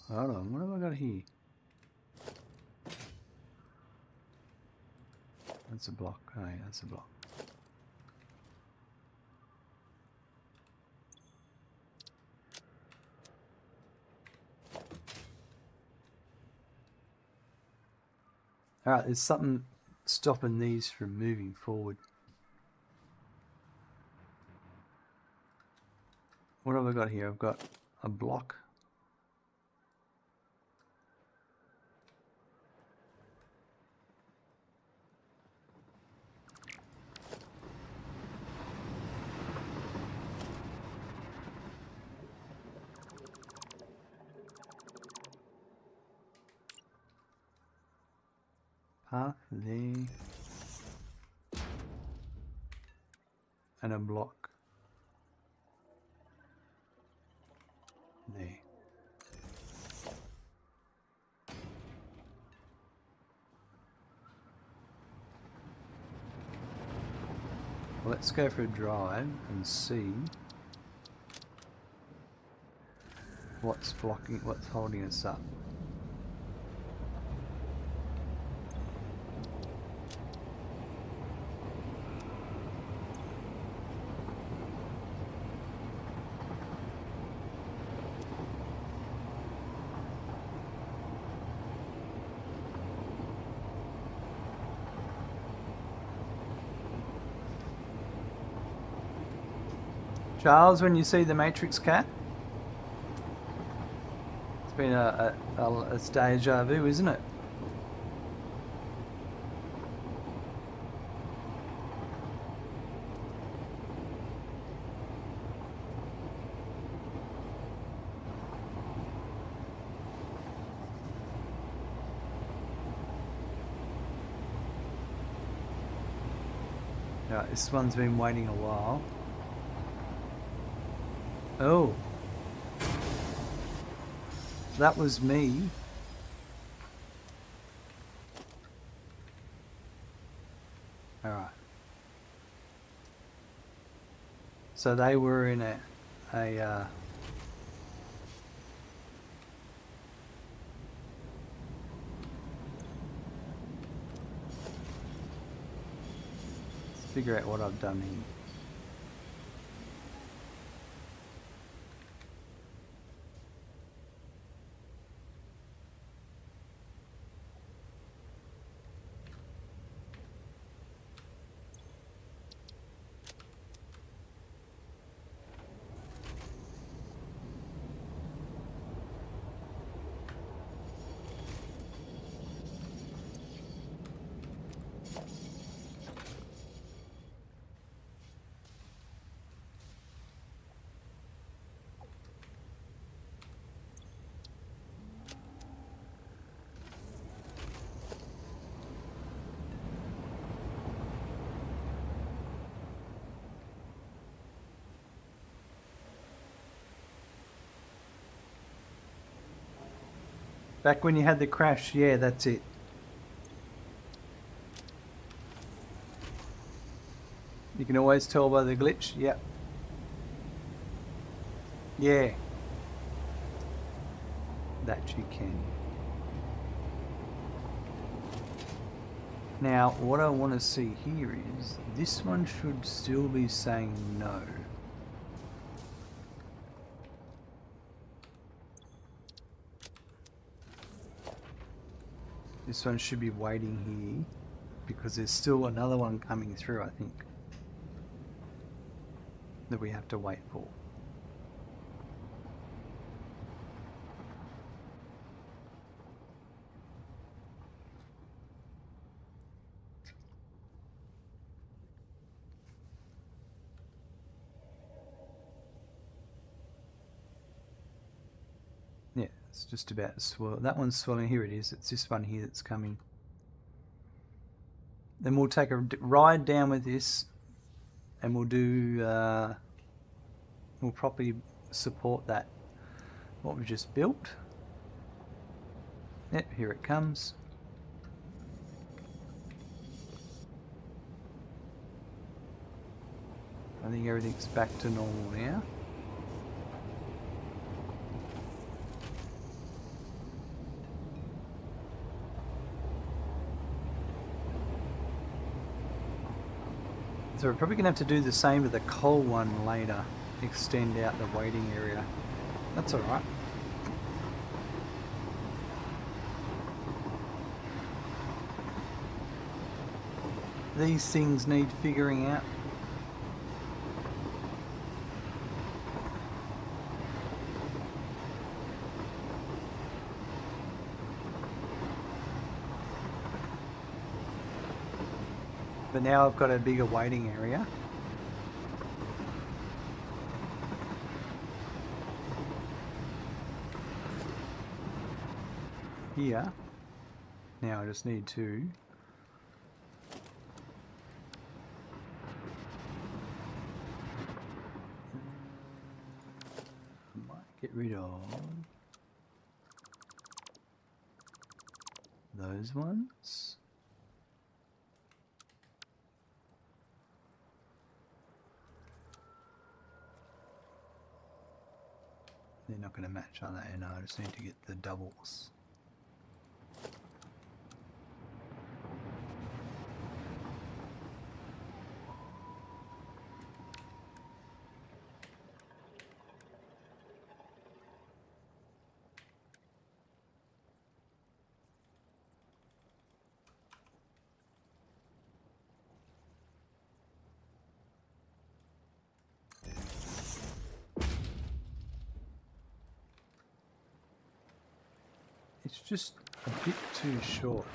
Hold on, what have I got here? That's a block, hey, that's a block. Alright, there's something stopping these from moving forward. What have I got here? I've got a block. Path there. And a block there. Well, let's go for a drive and see what's blocking, what's holding us up. Charles, when you see the Matrix cat, it's been a deja vu, isn't it? Yeah, this one's been waiting a while. Oh, that was me. All right. So they were in a let's figure out what I've done here. Back when you had the crash, yeah, that's it. You can always tell by the glitch, yep. Yeah. That you can. Now, what I want to see here is, this one should still be saying no. This one should be waiting here, because there's still another one coming through, I think, that we have to wait for. Yeah, it's just about to swirl. That one's swirling. Here it is. It's this one here that's coming. Then we'll take a ride down with this, and we'll do. We'll properly support that. What we just built. Yep, here it comes. I think everything's back to normal now. So we're probably going to have to do the same with the coal one later. Extend out the waiting area. That's alright. These things need figuring out. But now I've got a bigger waiting area. Here. Now I just need to get rid of those ones. They're not going to match, are they? No, I just need to get the doubles. It's just a bit too short.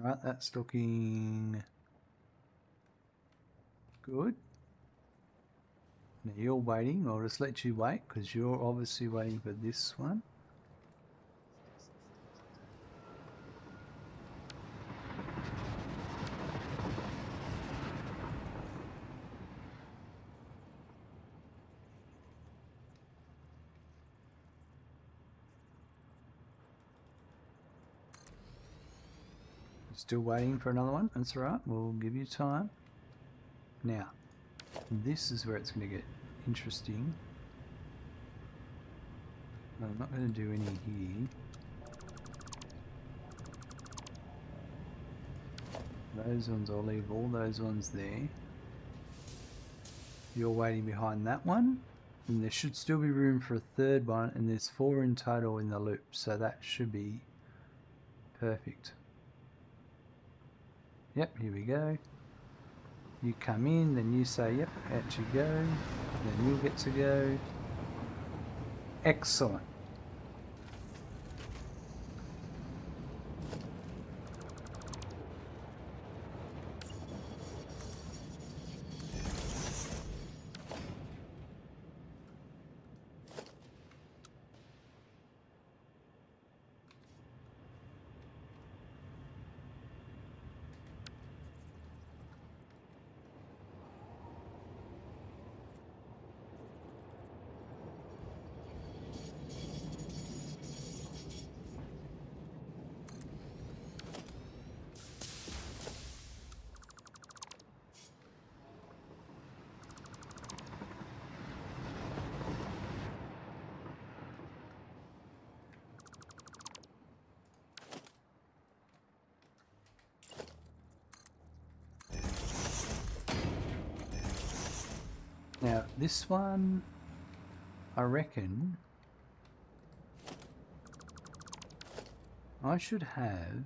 Right, that's looking good. Now you're waiting. I'll just let you wait because you're obviously waiting for this one. Still waiting for another one. That's all right. We'll give you time. Now, this is where it's going to get interesting. I'm not going to do any here. Those ones, I'll leave all those ones there. You're waiting behind that one. And there should still be room for a third one. And there's 4 in total in the loop. So that should be perfect. Yep, here we go. You come in, then you say, yep, out you go. Then you'll get to go. Excellent. Now, this one, I reckon I should have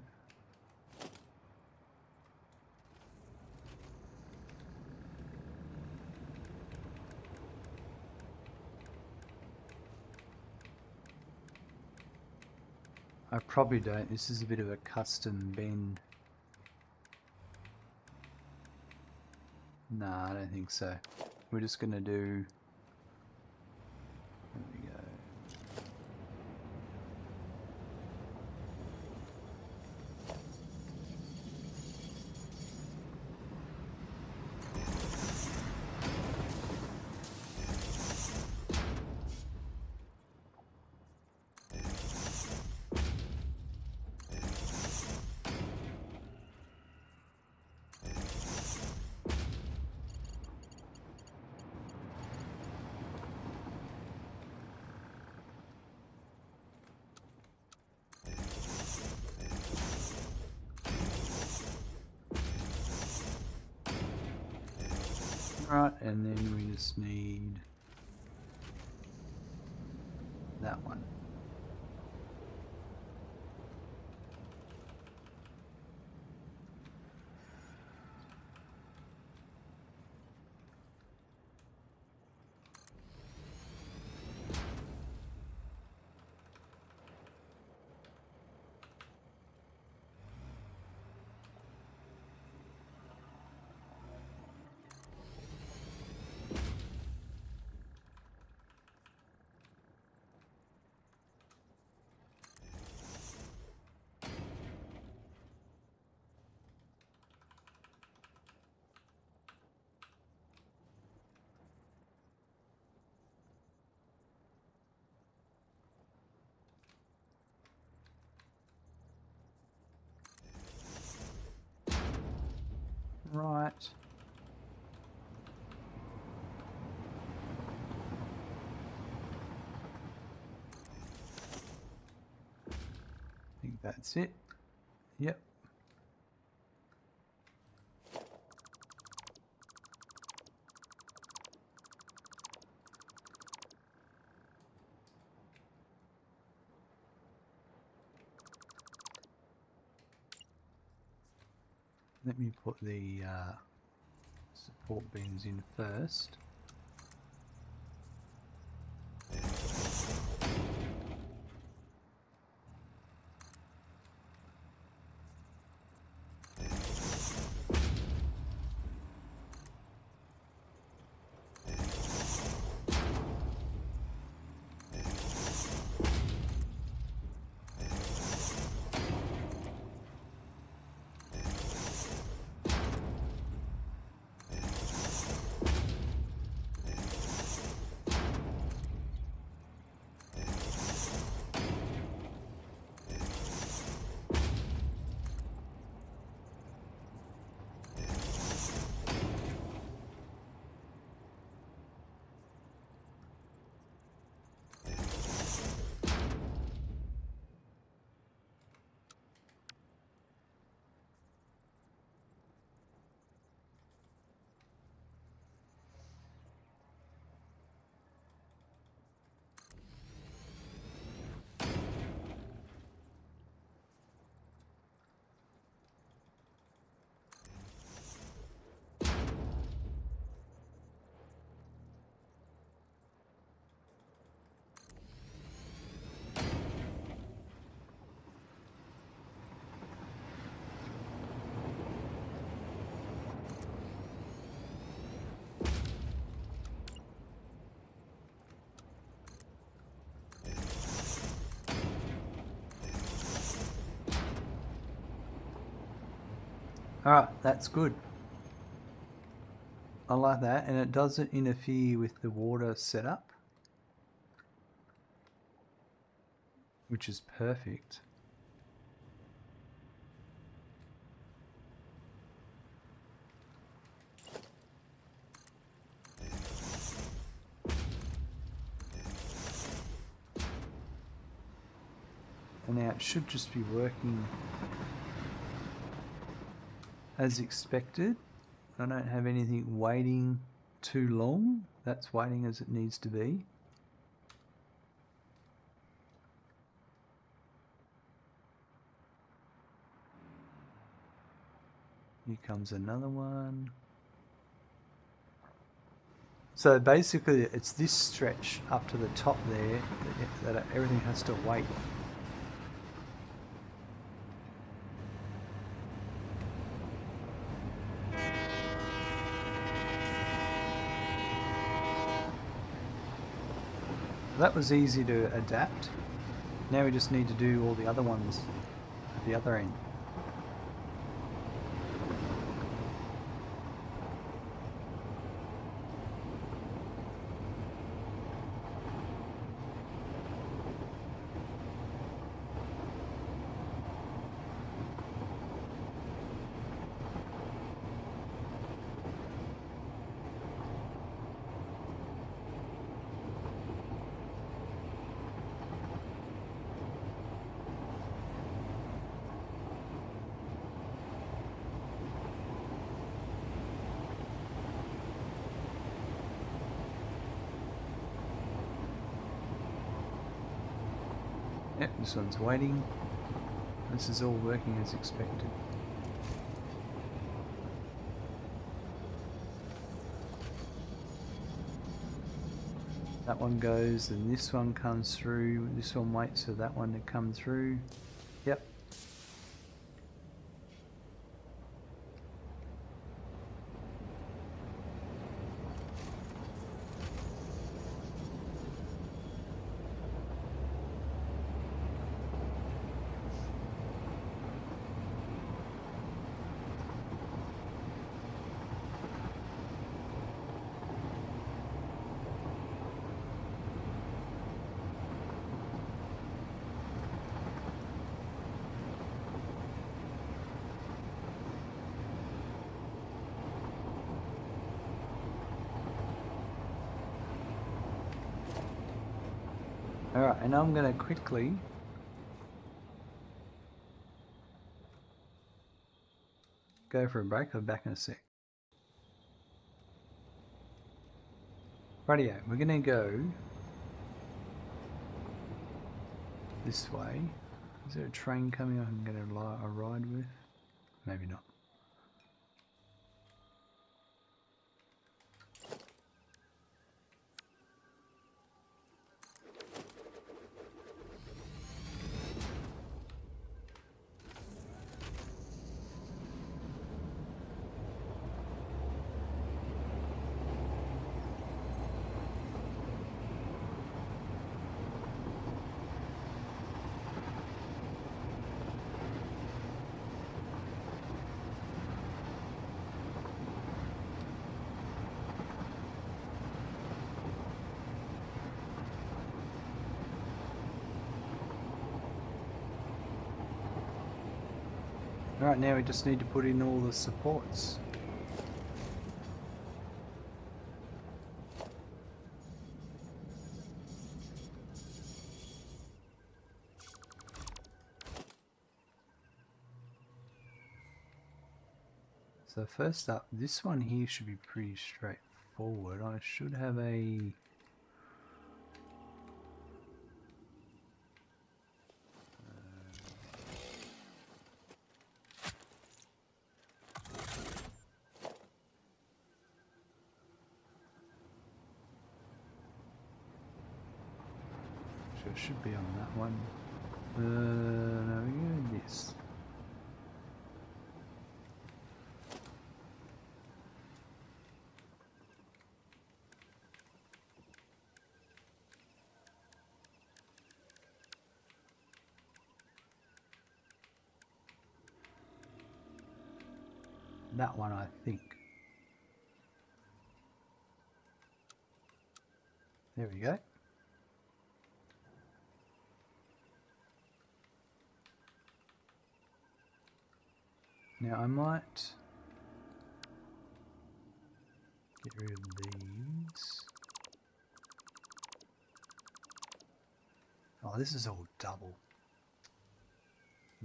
I probably don't. This is a bit of a custom bend. Nah, I don't think so. We're just going to do... There we go. Right, and then we just need that one. Right. I think that's it. Yep. Let me put the support beams in first. Alright, that's good. I like that, and it doesn't interfere with the water setup, which is perfect. And now it should just be working as expected. I don't have anything waiting too long. That's waiting as it needs to be. Here comes another one. So basically it's this stretch up to the top there that everything has to wait. That was easy to adapt. Now we just need to do all the other ones at the other end. Yep, this one's waiting. This is all working as expected. That one goes, and this one comes through. This one waits for that one to come through. Yep. Alright, and I'm going to quickly go for a break. I'll be back in a sec. Rightio, we're going to go this way. Is there a train coming I can get a ride with? Maybe not. Alright, now we just need to put in all the supports. So first up, this one here should be pretty straightforward. I should have a... So it should be on that one. No, we go this. that one, I think. There we go. Now I might get rid of these. Oh, this is all double.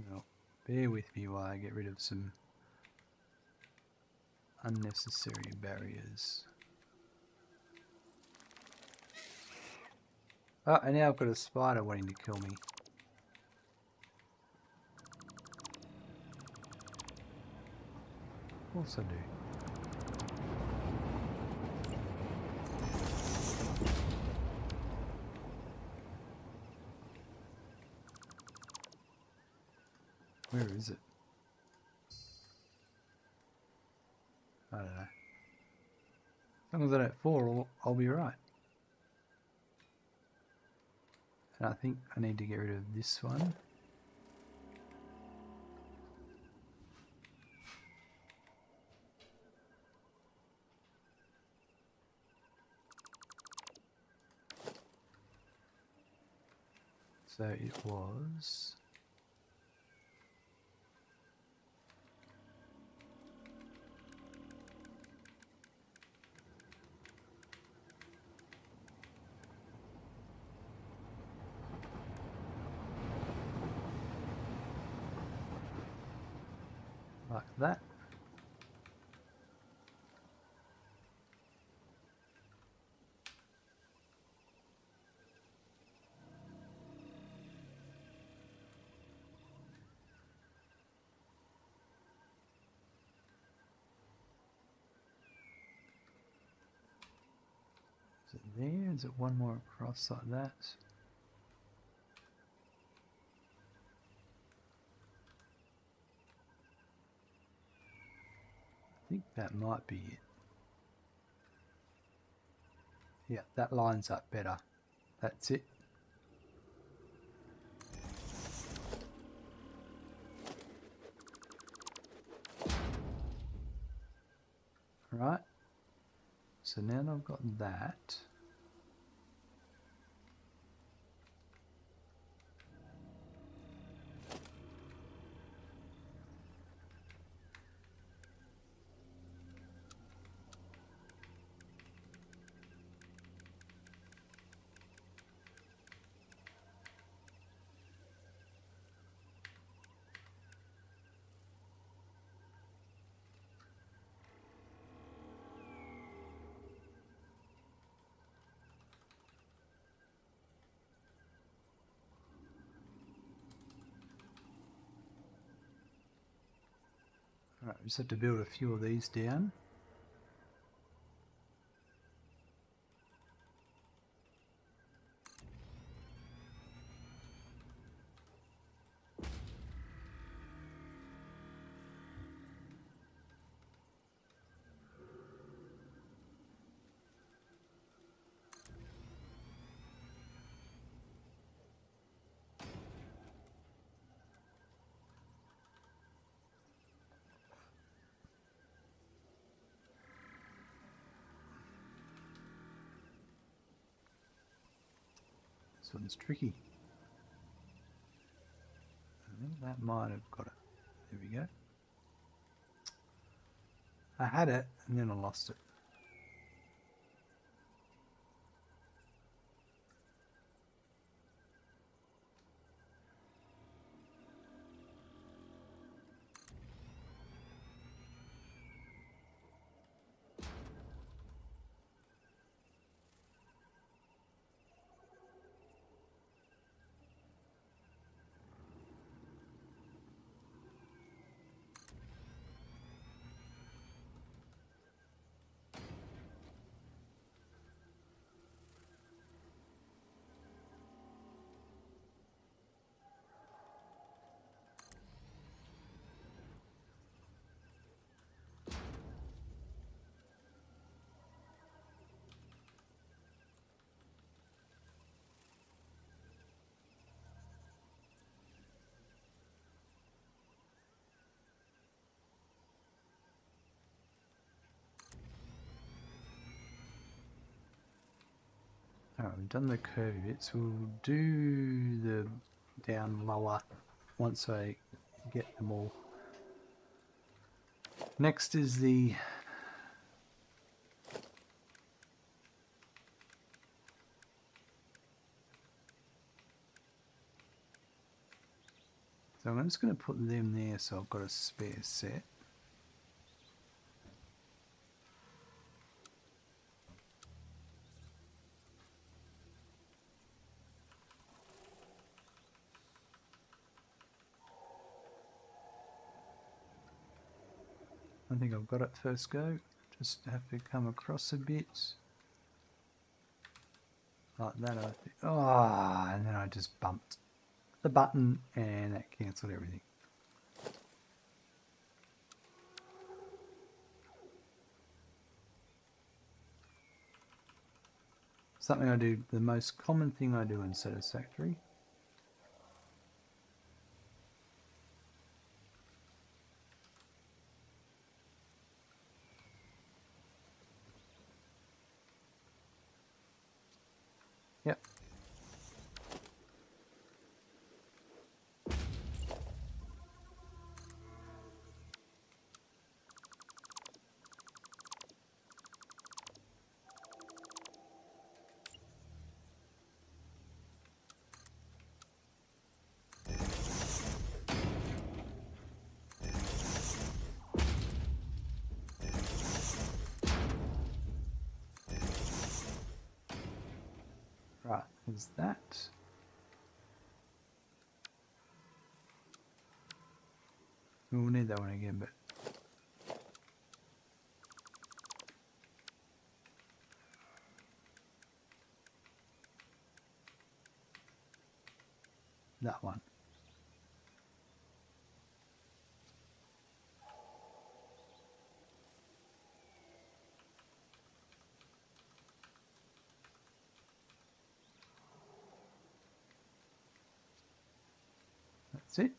Well, bear with me while I get rid of some unnecessary barriers. Oh, and now I've got a spider wanting to kill me. Of course I do. Where is it? I don't know. As long as I don't fall, I'll be right. And I think I need to get rid of this one. So it was... like that. Is it there? Is it one more across like that? I think that might be it. Yeah, that lines up better. That's it. Right. So now that I've got that. Right, we just have to build a few of these down. This one's tricky. I think that might have got it. There we go. I had it and then I lost it. Alright, we've done the curvy bits. We'll do the down lower once I get them all. Next is the so I'm just going to put them there so I've got a spare set. I think I've got it first go. Just have to come across a bit. Like that, I think. Oh, and then I just bumped the button and that cancelled everything. Something I do, the most common thing I do in Satisfactory. Yep. Right, is that. We'll need that one again, but that one. That's it.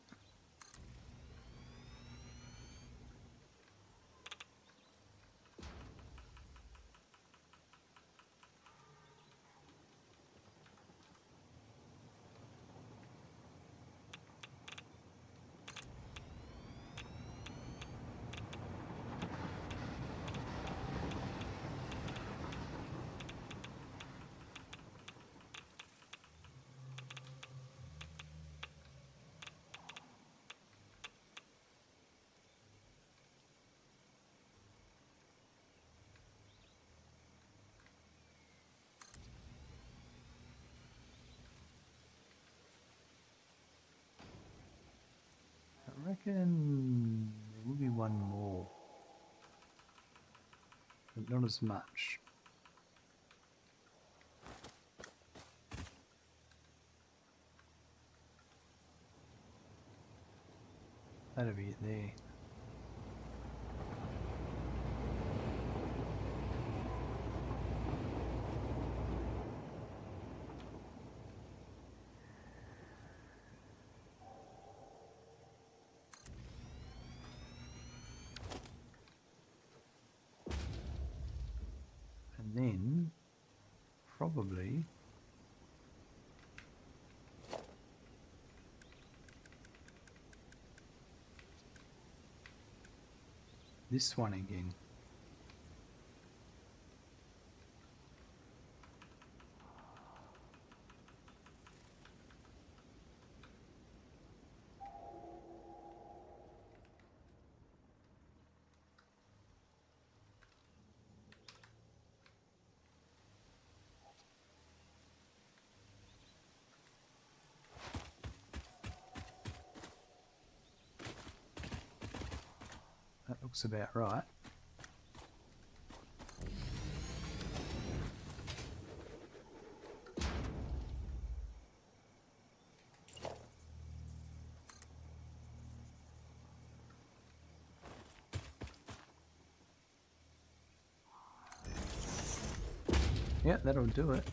I reckon there will be one more, but not as much. That'll be it there. And then probably this one again. That looks about right. Yeah, that'll do it.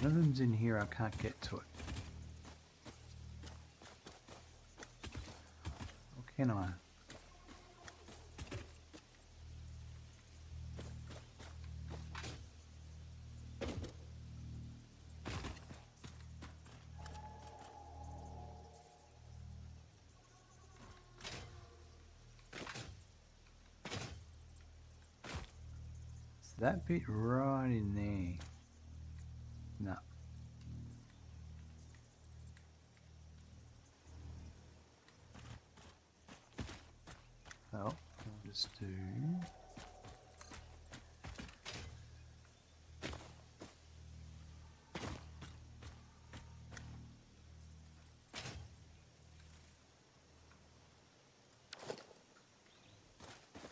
One of them's in here, I can't get to it. Or can I? Is that bit right in there? No. Well, I'll just do...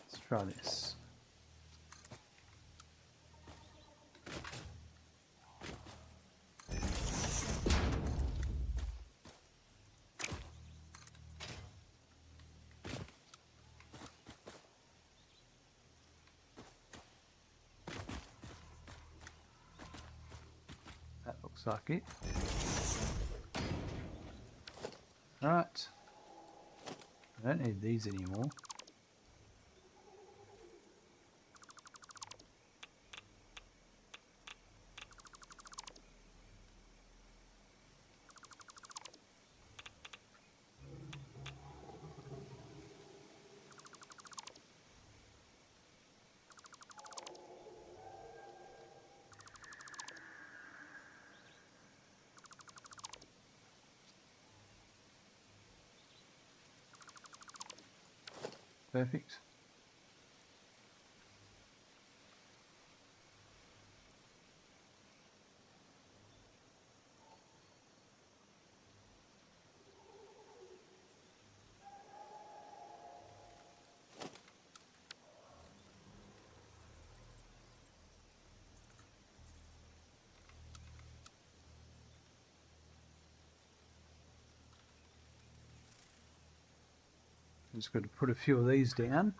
Let's try this. That looks like it. Right. I don't need these anymore. Perfect. Just got to put a few of these down.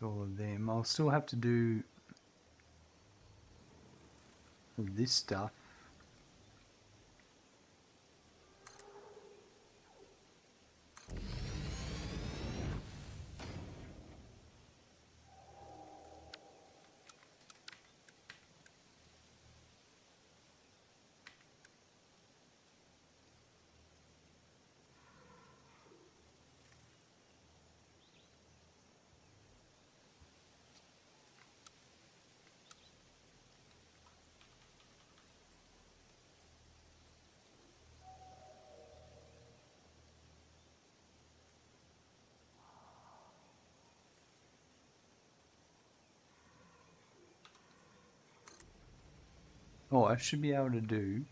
That's all of them. I'll still have to do this stuff. Oh, I should be able to do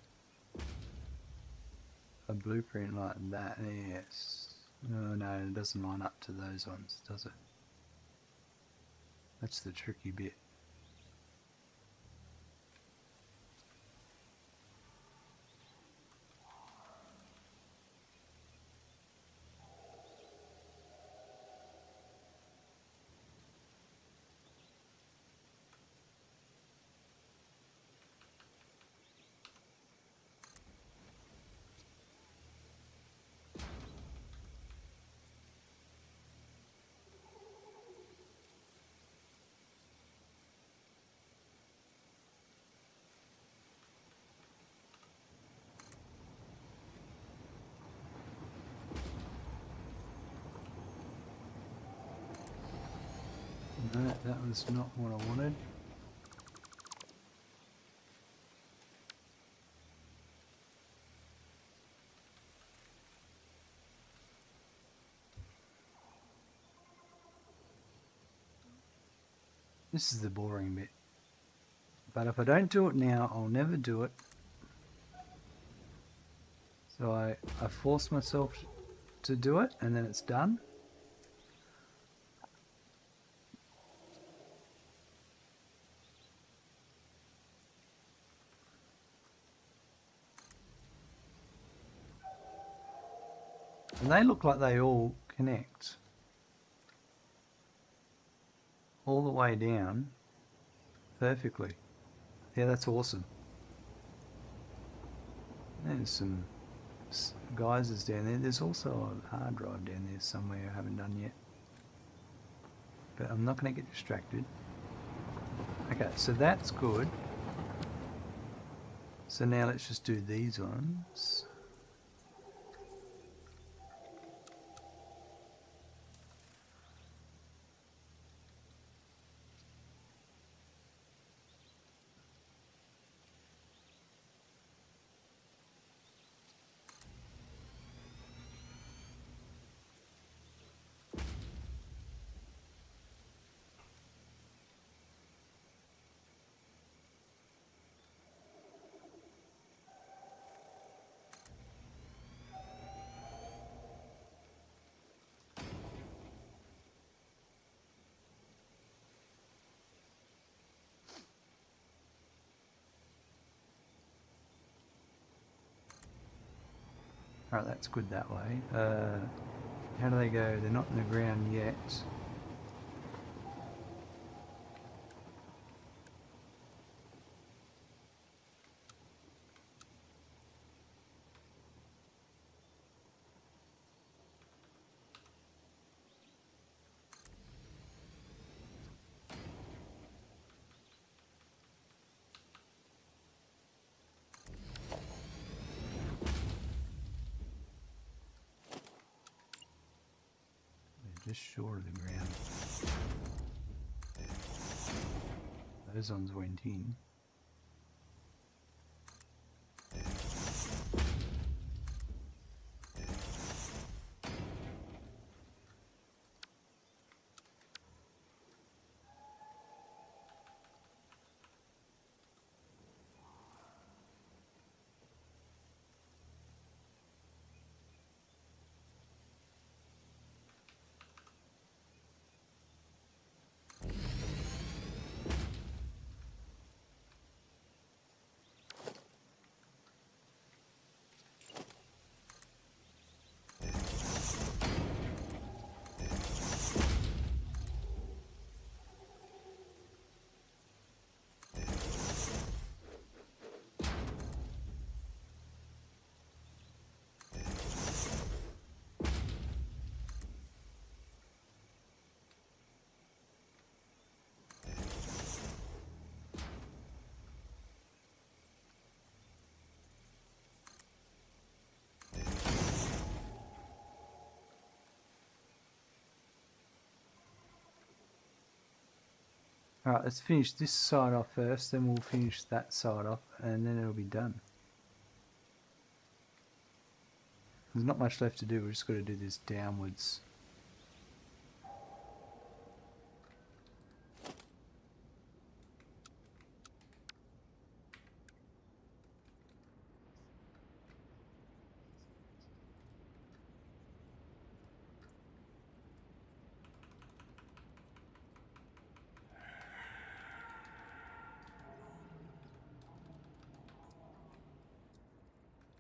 a blueprint like that. Yes. Oh, no, it doesn't line up to those ones, does it? That's the tricky bit. Damn it, that was not what I wanted. This is the boring bit. But if I don't do it now, I'll never do it. So I force myself to do it, and then it's done. And they look like they all connect all the way down perfectly. Yeah, that's awesome. There's some geysers down there. There's also a hard drive down there somewhere I haven't done yet. But I'm not going to get distracted. Okay, so that's good. So now let's just do these ones. Alright, that's good that way. How do they go? They're not in the ground yet. They're just short of the ground. Those ones went in. Alright, let's finish this side off first, then we'll finish that side off, and then it'll be done. There's not much left to do, we've just got to do this downwards.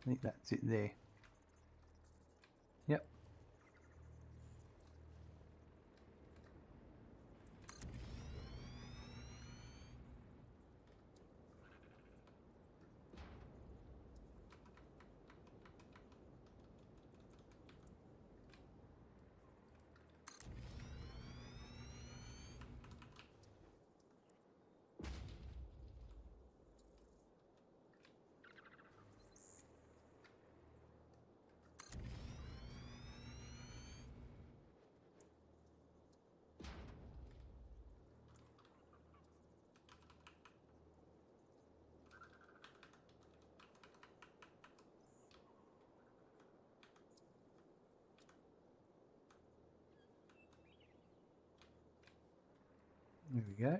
I think that's it there. Yep. There we go.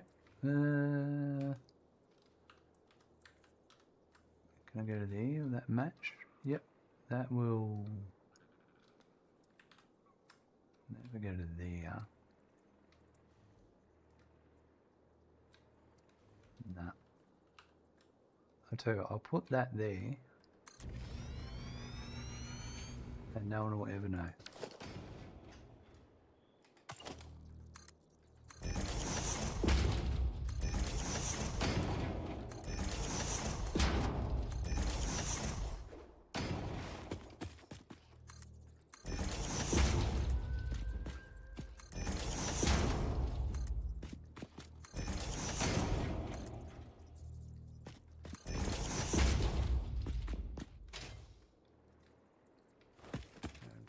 Can I go to there? Will that match? Yep, that will. Never go to there. Nah. I'll tell you what, I'll put that there. And no one will ever know.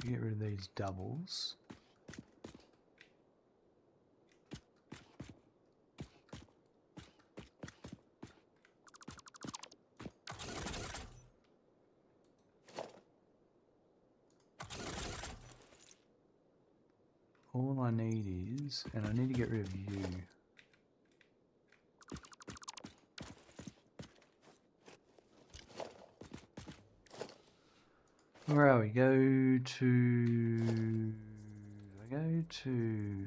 Get rid of these doubles. All I need is, and I need to get rid of you. Where are we? Go to... I go to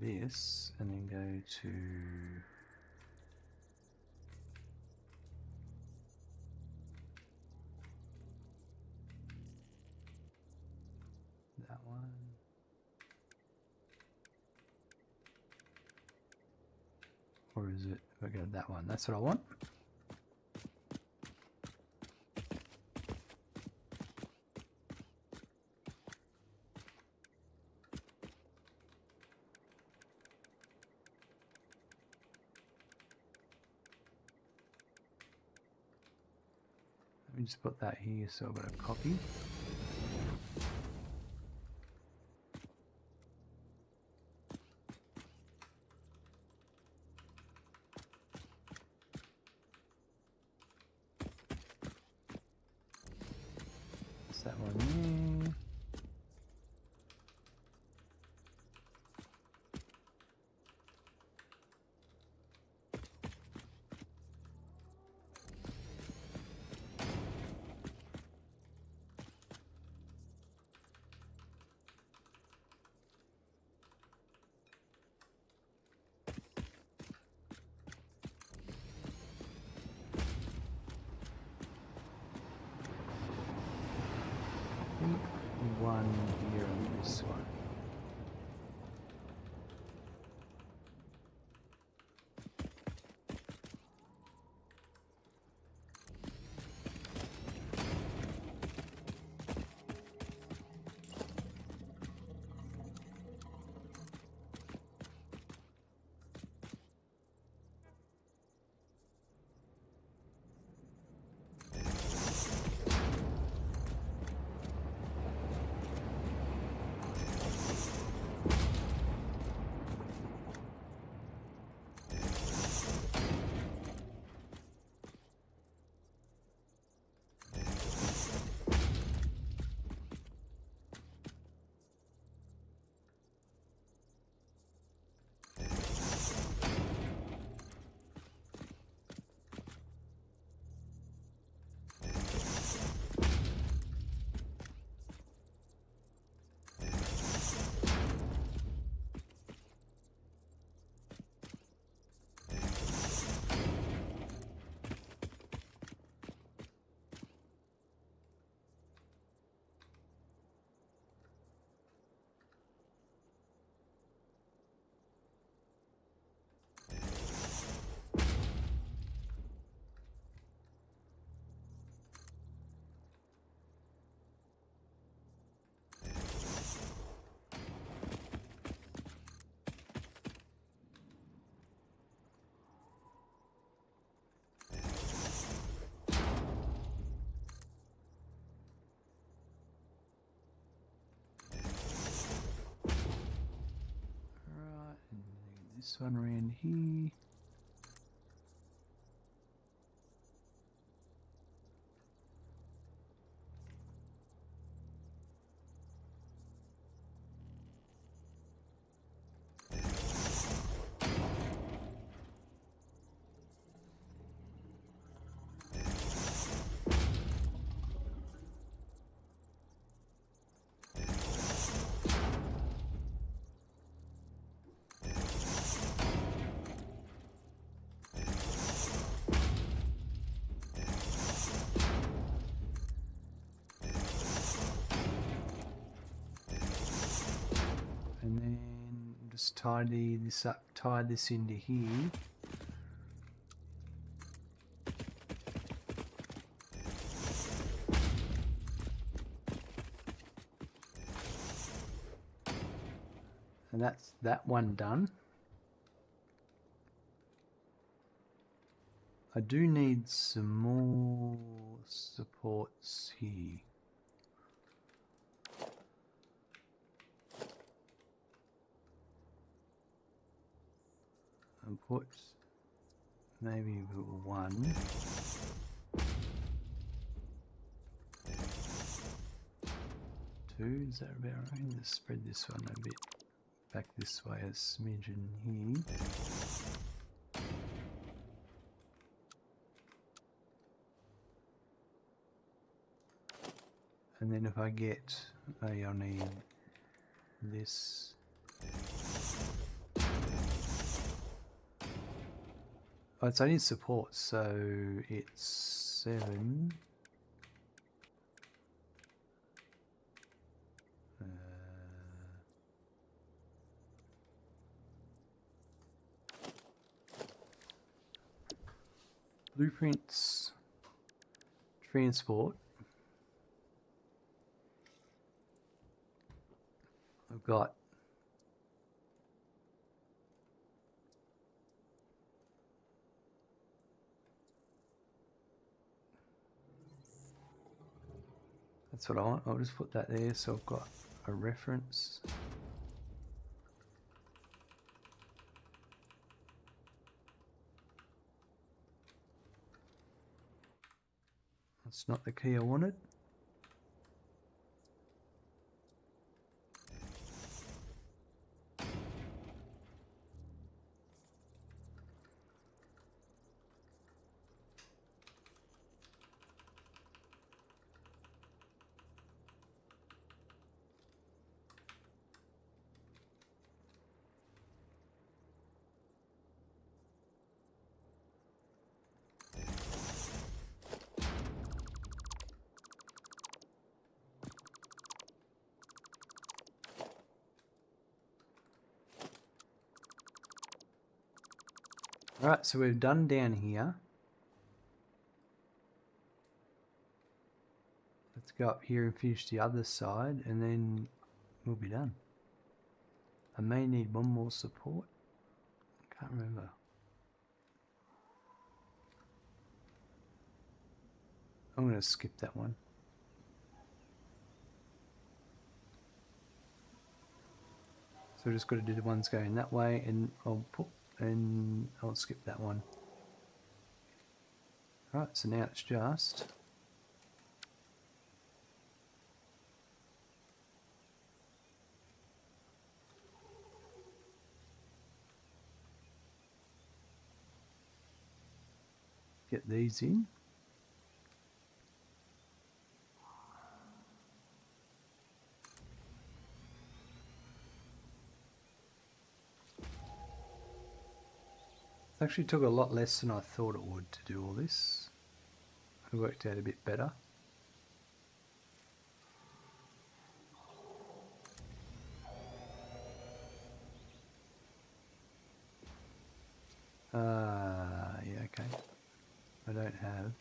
this, and then go to... that one. Or is it, if I go to that one, that's what I want. Let me just put that here so I've got a copy. That's that one there. One here on this one. This one around here. just tidy this up, tie this into here. And that's that one done. I do need some more supports here. And put maybe one. Two, is that about right? Let's spread this one a bit back this way, a smidgen here. And then if I get, I'll need this. Oh, it's only support, so it's 7. Blueprints, transport. I've got that's what I want. I'll just put that there so I've got a reference. That's not the key I wanted. Alright, so we've done down here. Let's go up here and finish the other side and then we'll be done. I may need one more support. I can't remember. I'm going to skip that one. So we've just got to do the ones going that way and I'll skip that one. Alright, so now it's just get these in. It actually took a lot less than I thought it would to do all this. It worked out a bit better. Yeah, okay. I don't have.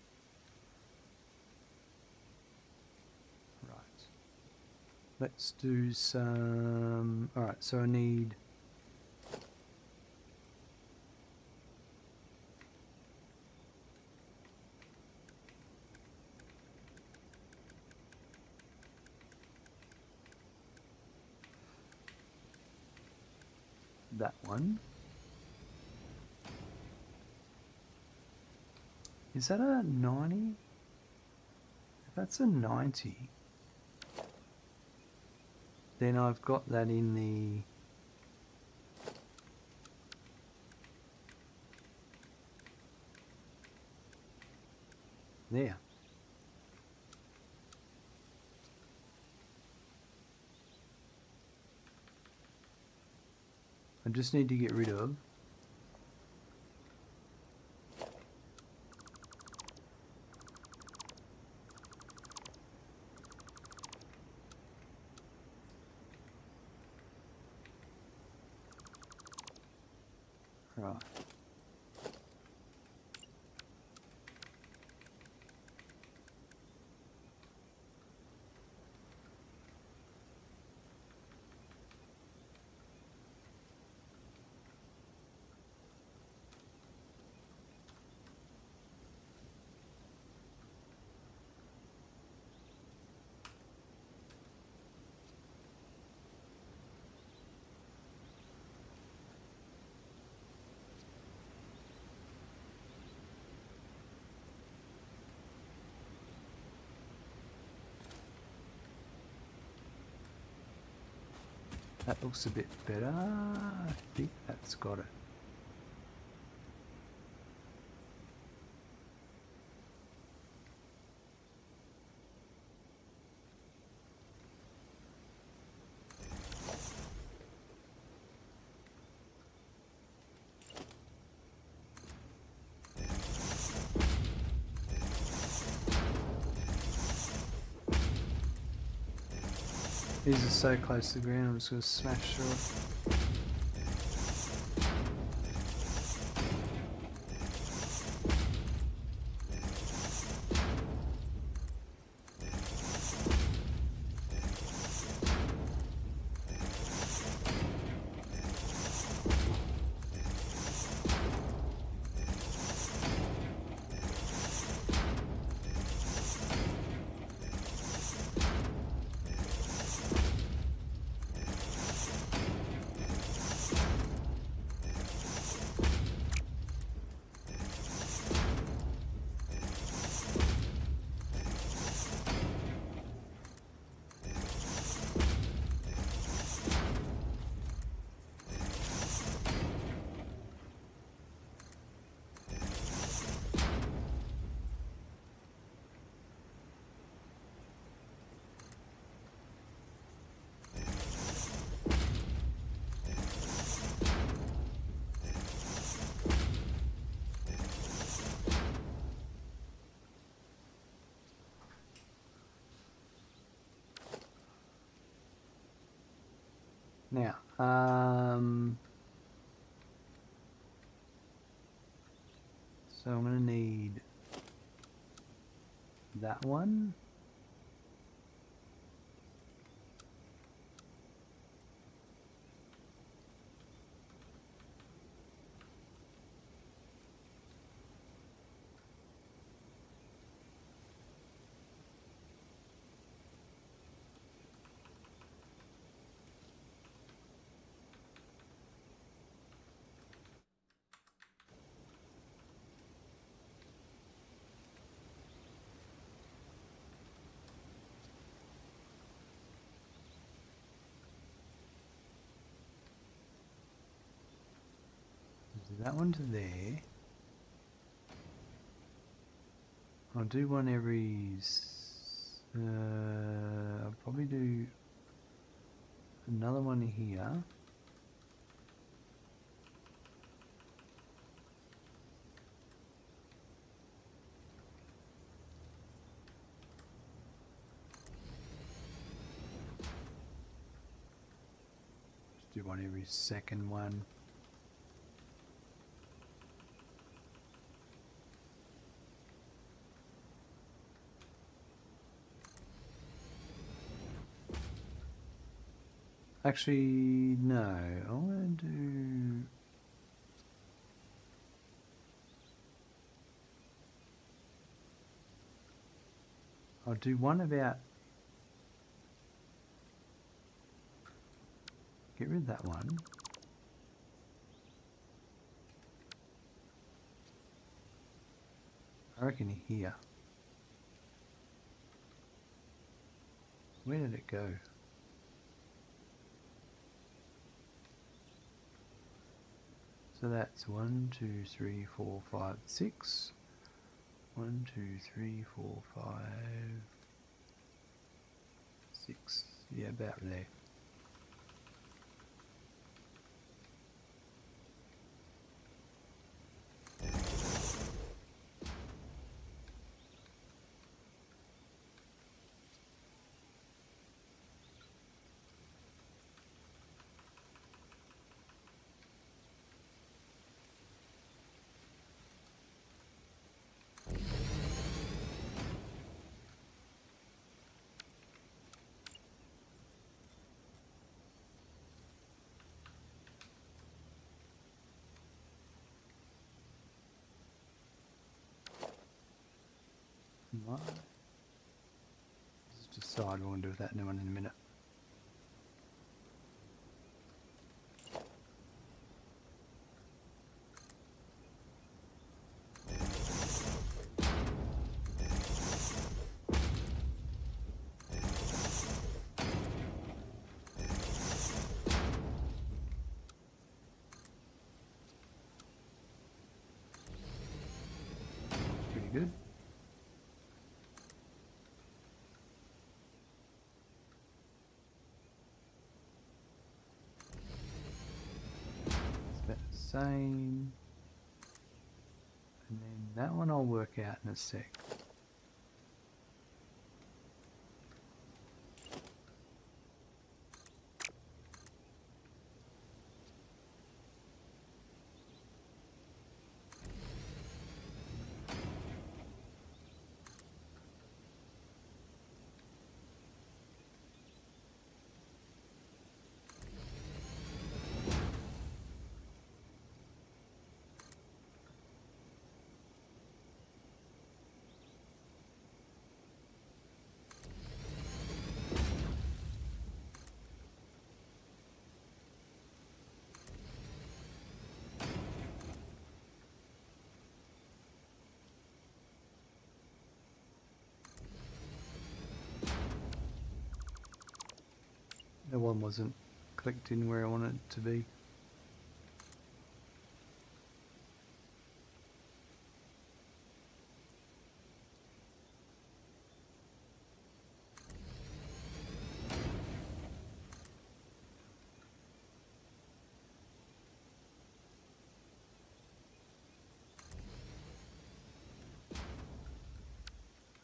Right. Let's do some. Alright, so I need. That one. Is that a 90? If that's a 90, then I've got that in the there. I just need to get rid of Right. That looks a bit better. I think that's got it. These are so close to the ground, I'm just going to smash through it. Now, so I'm going to need that one. That one to there. I'll do one every. I'll probably do another one here. Just do one every second one. Actually, no. I'm going to do. I'll do one about. Get rid of that one. I reckon here. Where did it go? So that's 1, 2, 3, 4, 5, 6. 1, 2, 3, 4, 5, 6. Yeah, about there. Right. Let's decide what we're going to do with that new one in a minute. Pretty good. It's about the same. And then that one I'll work out in a sec. That one wasn't clicked in where I wanted it to be.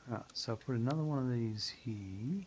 Right, so I'll put another one of these here.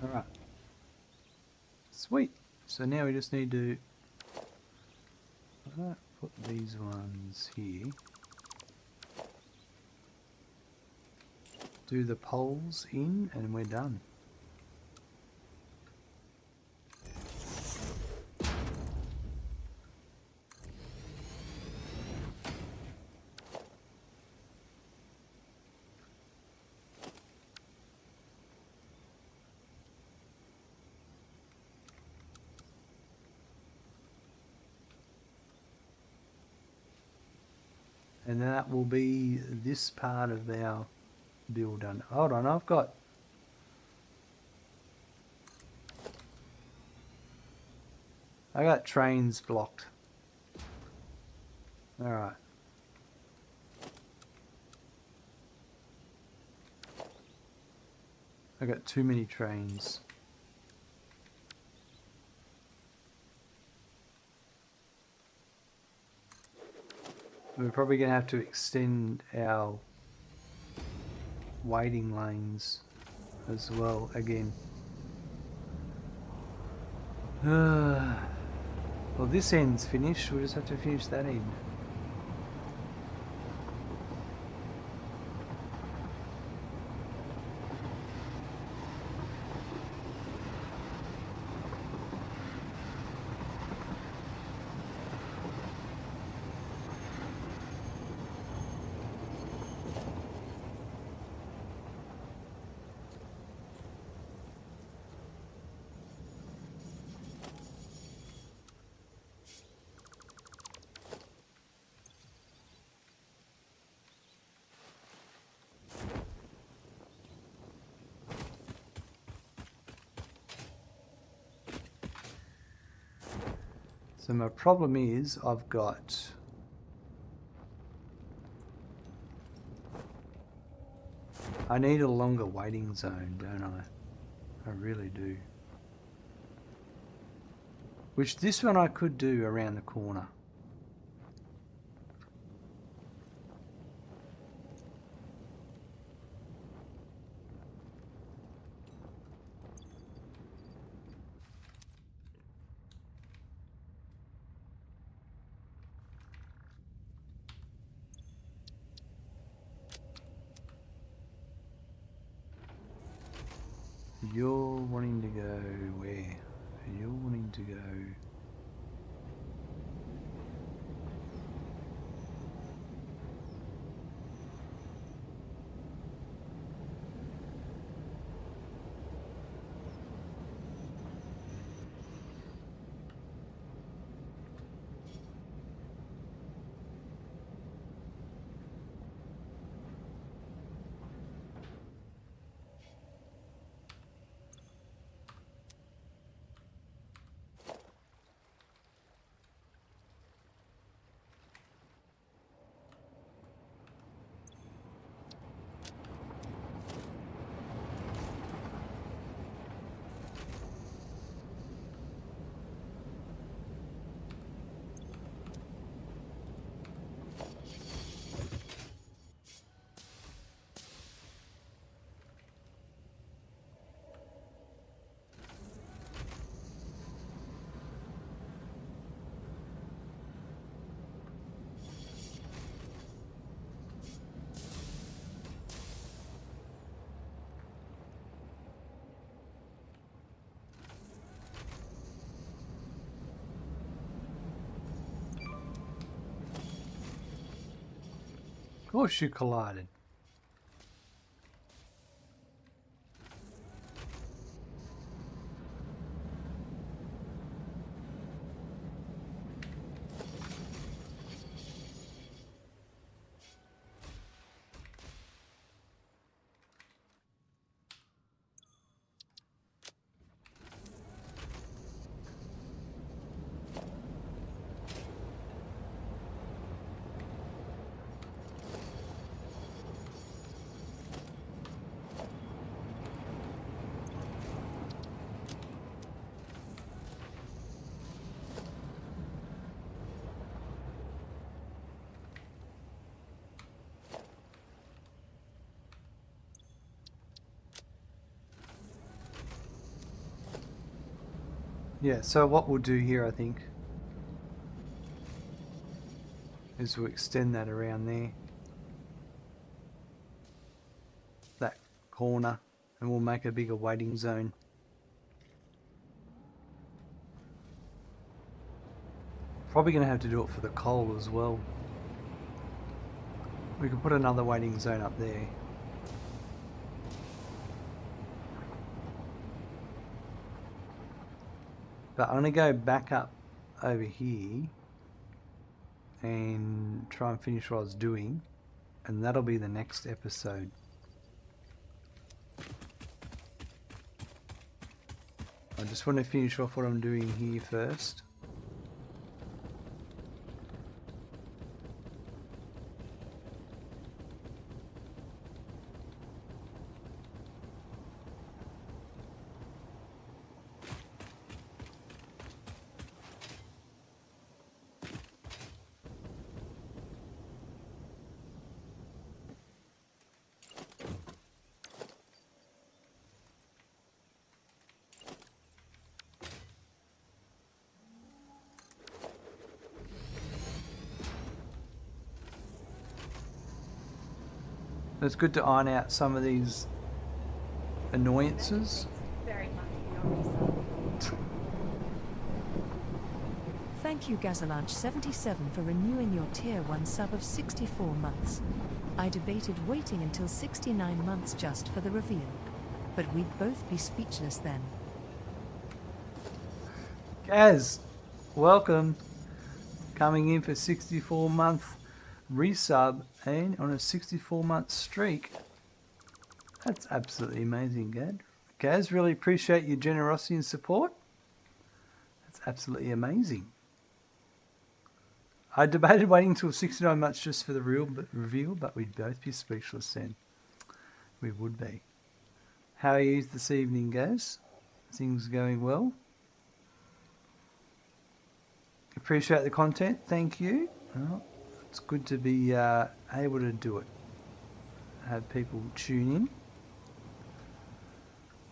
Alright. Sweet. So now we just need to put these ones here. Do the poles in and we're done. And that will be this part of our build done. Hold on, I got trains blocked. Alright. I got too many trains. We're probably going to have to extend our waiting lanes as well again. Well, this end's finished. We'll just have to finish that end. So my problem is I need a longer waiting zone, don't I? I really do. Which this one I could do around the corner. You're wanting to go where? You're wanting to go... Of course you collided. Yeah, so what we'll do here, I think, is we'll extend that around there. That corner, and we'll make a bigger waiting zone. Probably going to have to do it for the coal as well. We can put another waiting zone up there. But I'm going to go back up over here and try and finish what I was doing, and that'll be the next episode. I just want to finish off what I'm doing here first. It's good to iron out some of these annoyances. Very much for your resub. Thank you Gazalanch77 for renewing your tier 1 sub of 64 months. I debated waiting until 69 months just for the reveal, but we'd both be speechless then. Gaz, welcome. Coming in for 64-month resub and on a 64-month streak. That's absolutely amazing, Gaz, really appreciate your generosity and support. That's absolutely amazing. I debated waiting until 69 months just for the reveal, but we'd both be speechless then. We would be. How are you this evening, guys? Things going well? Appreciate the content. Thank you. Well, it's good to be able to do it. Have people tune in.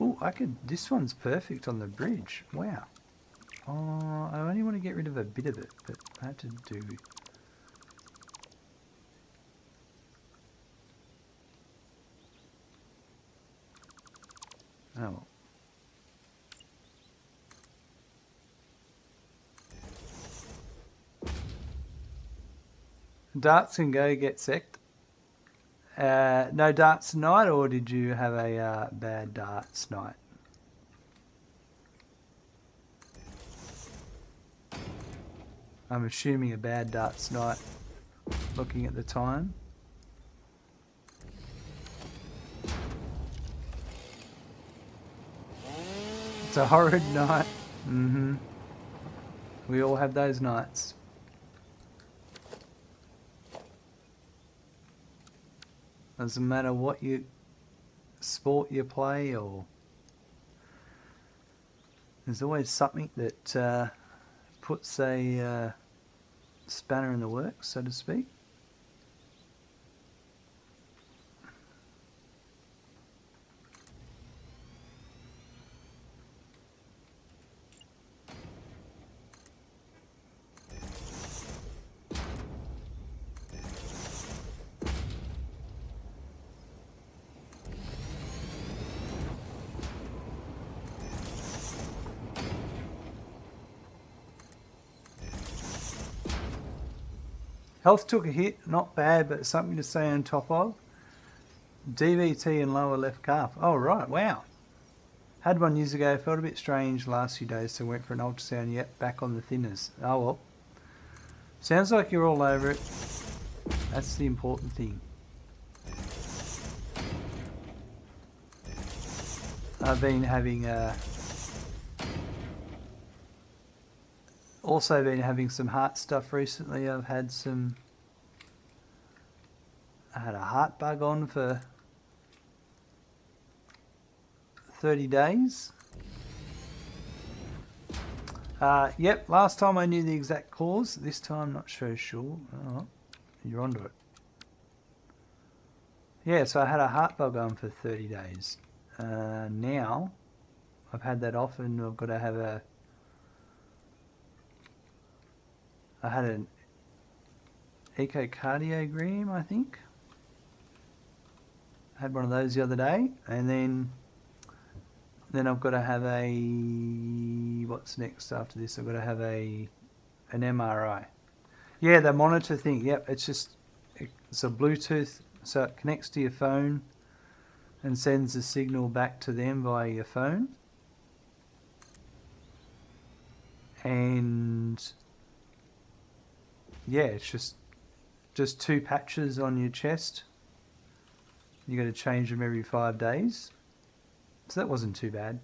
Oh, this one's perfect on the bridge. Wow. Oh, I only want to get rid of a bit of it, but I had to do... Oh well. Darts can go get sect. No darts tonight, or did you have a bad darts night? I'm assuming a bad darts night, looking at the time. It's a horrid night. Mm-hmm. We all have those nights. Doesn't matter what sport you play, or there's always something that puts a spanner in the works, so to speak. Health took a hit, not bad, but something to stay on top of. DVT and lower left calf. Oh, right, wow. Had one years ago, felt a bit strange last few days, so went for an ultrasound, yet back on the thinners. Oh, well. Sounds like you're all over it. That's the important thing. I've been having also been having some heart stuff recently. I had a heart bug on for 30 days. Yep, last time I knew the exact cause. This time, not so sure. Oh, you're onto it. Yeah, so I had a heart bug on for 30 days. Now, I've had that off, and I've got to have I had an echocardiogram, I think. I had one of those the other day, and then I've got to have what's next after this? I've got to have an MRI. Yeah, the monitor thing. Yep, it's a Bluetooth, so it connects to your phone and sends a signal back to them via your phone. And yeah, it's just 2 patches on your chest. You got to change them every 5 days. So that wasn't too bad.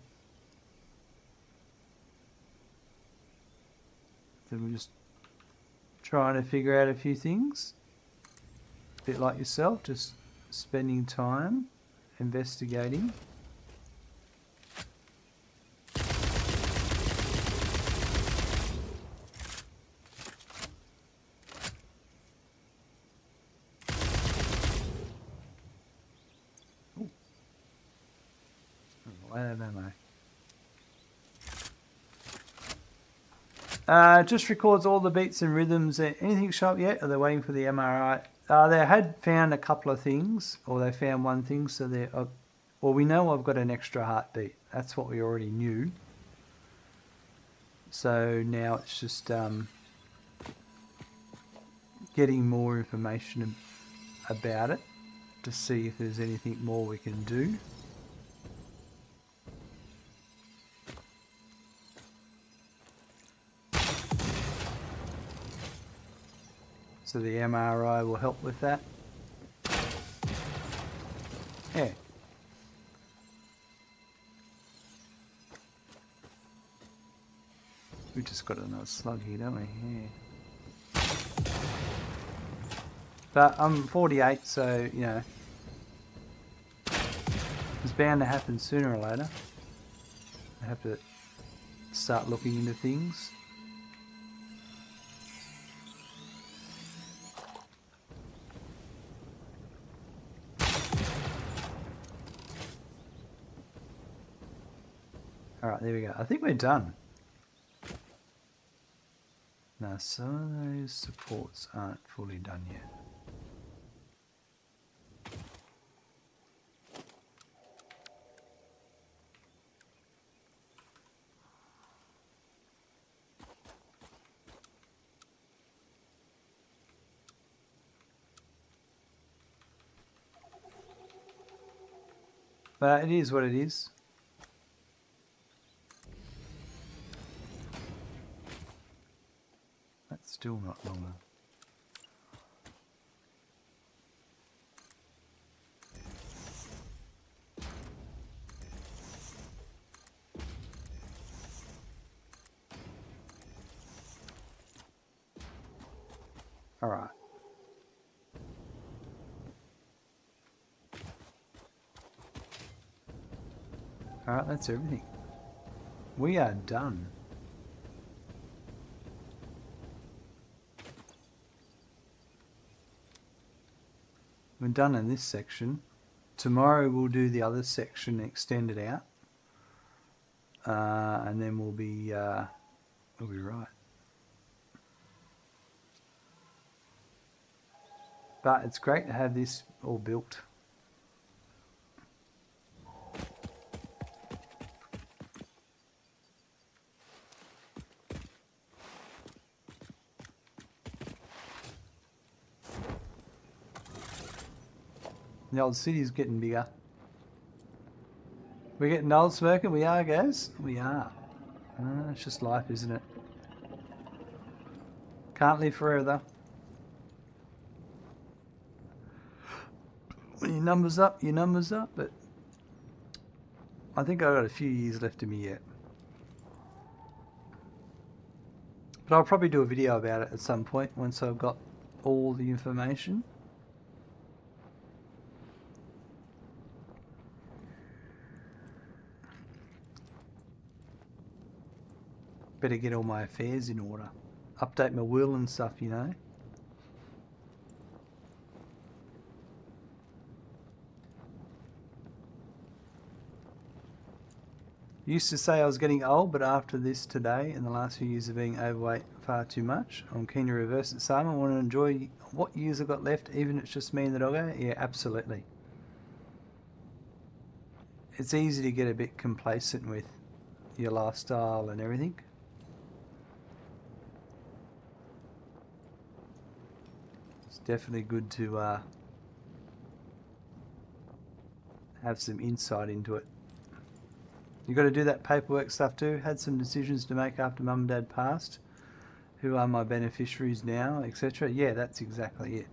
So we're just trying to figure out a few things. A bit like yourself, just spending time investigating. Just records all the beats and rhythms. Anything show up yet? Are they waiting for the MRI? They had found a couple of things, or they found one thing, so well, we know I've got an extra heartbeat. That's what we already knew. So now it's just getting more information about it to see if there's anything more we can do. So the MRI will help with that. Yeah. We've just got another slug here, don't we? Yeah. But I'm 48, so, you know, it's bound to happen sooner or later. I have to start looking into things. Alright, there we go. I think we're done. Now, some of those supports aren't fully done yet. But it is what it is. That's still not long enough. All right. All right, that's everything. We are done. We're done in this section. Tomorrow we'll do the other section, extend it out, and then we'll be right. But it's great to have this all built. The old city's getting bigger. We're getting old, smoking. We are, guys. We are. It's just life, isn't it? Can't live forever. When your number's up, your number's up. But I think I've got a few years left in me yet. But I'll probably do a video about it at some point once I've got all the information. Better get all my affairs in order. Update my will and stuff, you know. Used to say I was getting old, but after this today and the last few years of being overweight far too much, I'm keen to reverse it some. I want to enjoy what years I've got left, even if it's just me and the doggo. Yeah, absolutely. It's easy to get a bit complacent with your lifestyle and everything. It's definitely good to have some insight into it. You got to do that paperwork stuff too. Had some decisions to make after mum and dad passed. Who are my beneficiaries now, etc. Yeah, that's exactly it.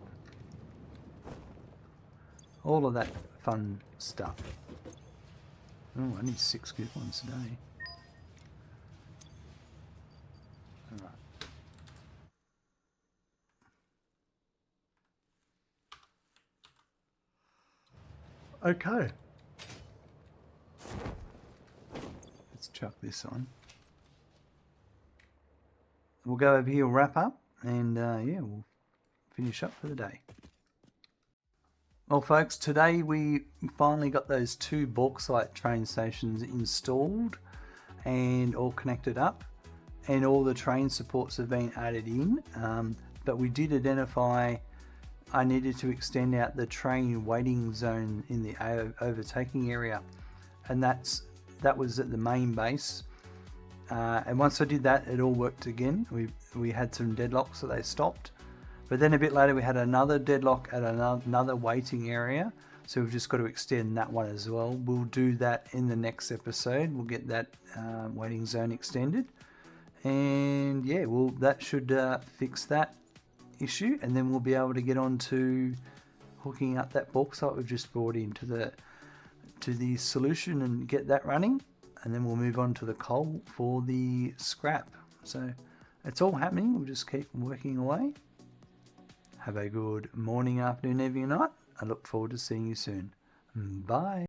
All of that fun stuff. Oh, I need 6 good ones today. Alright. Okay. Let's chuck this on. We'll go over here, wrap up, and yeah, we'll finish up for the day. Well, folks, today we finally got those 2 bauxite train stations installed and all connected up, and all the train supports have been added in. But we did identify I needed to extend out the train waiting zone in the overtaking area, and that was at the main base. And once I did that, it all worked again. We had some deadlocks, so they stopped. But then a bit later, we had another deadlock at another waiting area. So we've just got to extend that one as well. We'll do that in the next episode. We'll get that waiting zone extended. And yeah, that should fix that issue. And then we'll be able to get on to hooking up that bauxite we've just brought into the solution and get that running. And then we'll move on to the coal for the scrap. So it's all happening. We'll just keep working away. Have a good morning, afternoon, evening, night. I look forward to seeing you soon. Bye.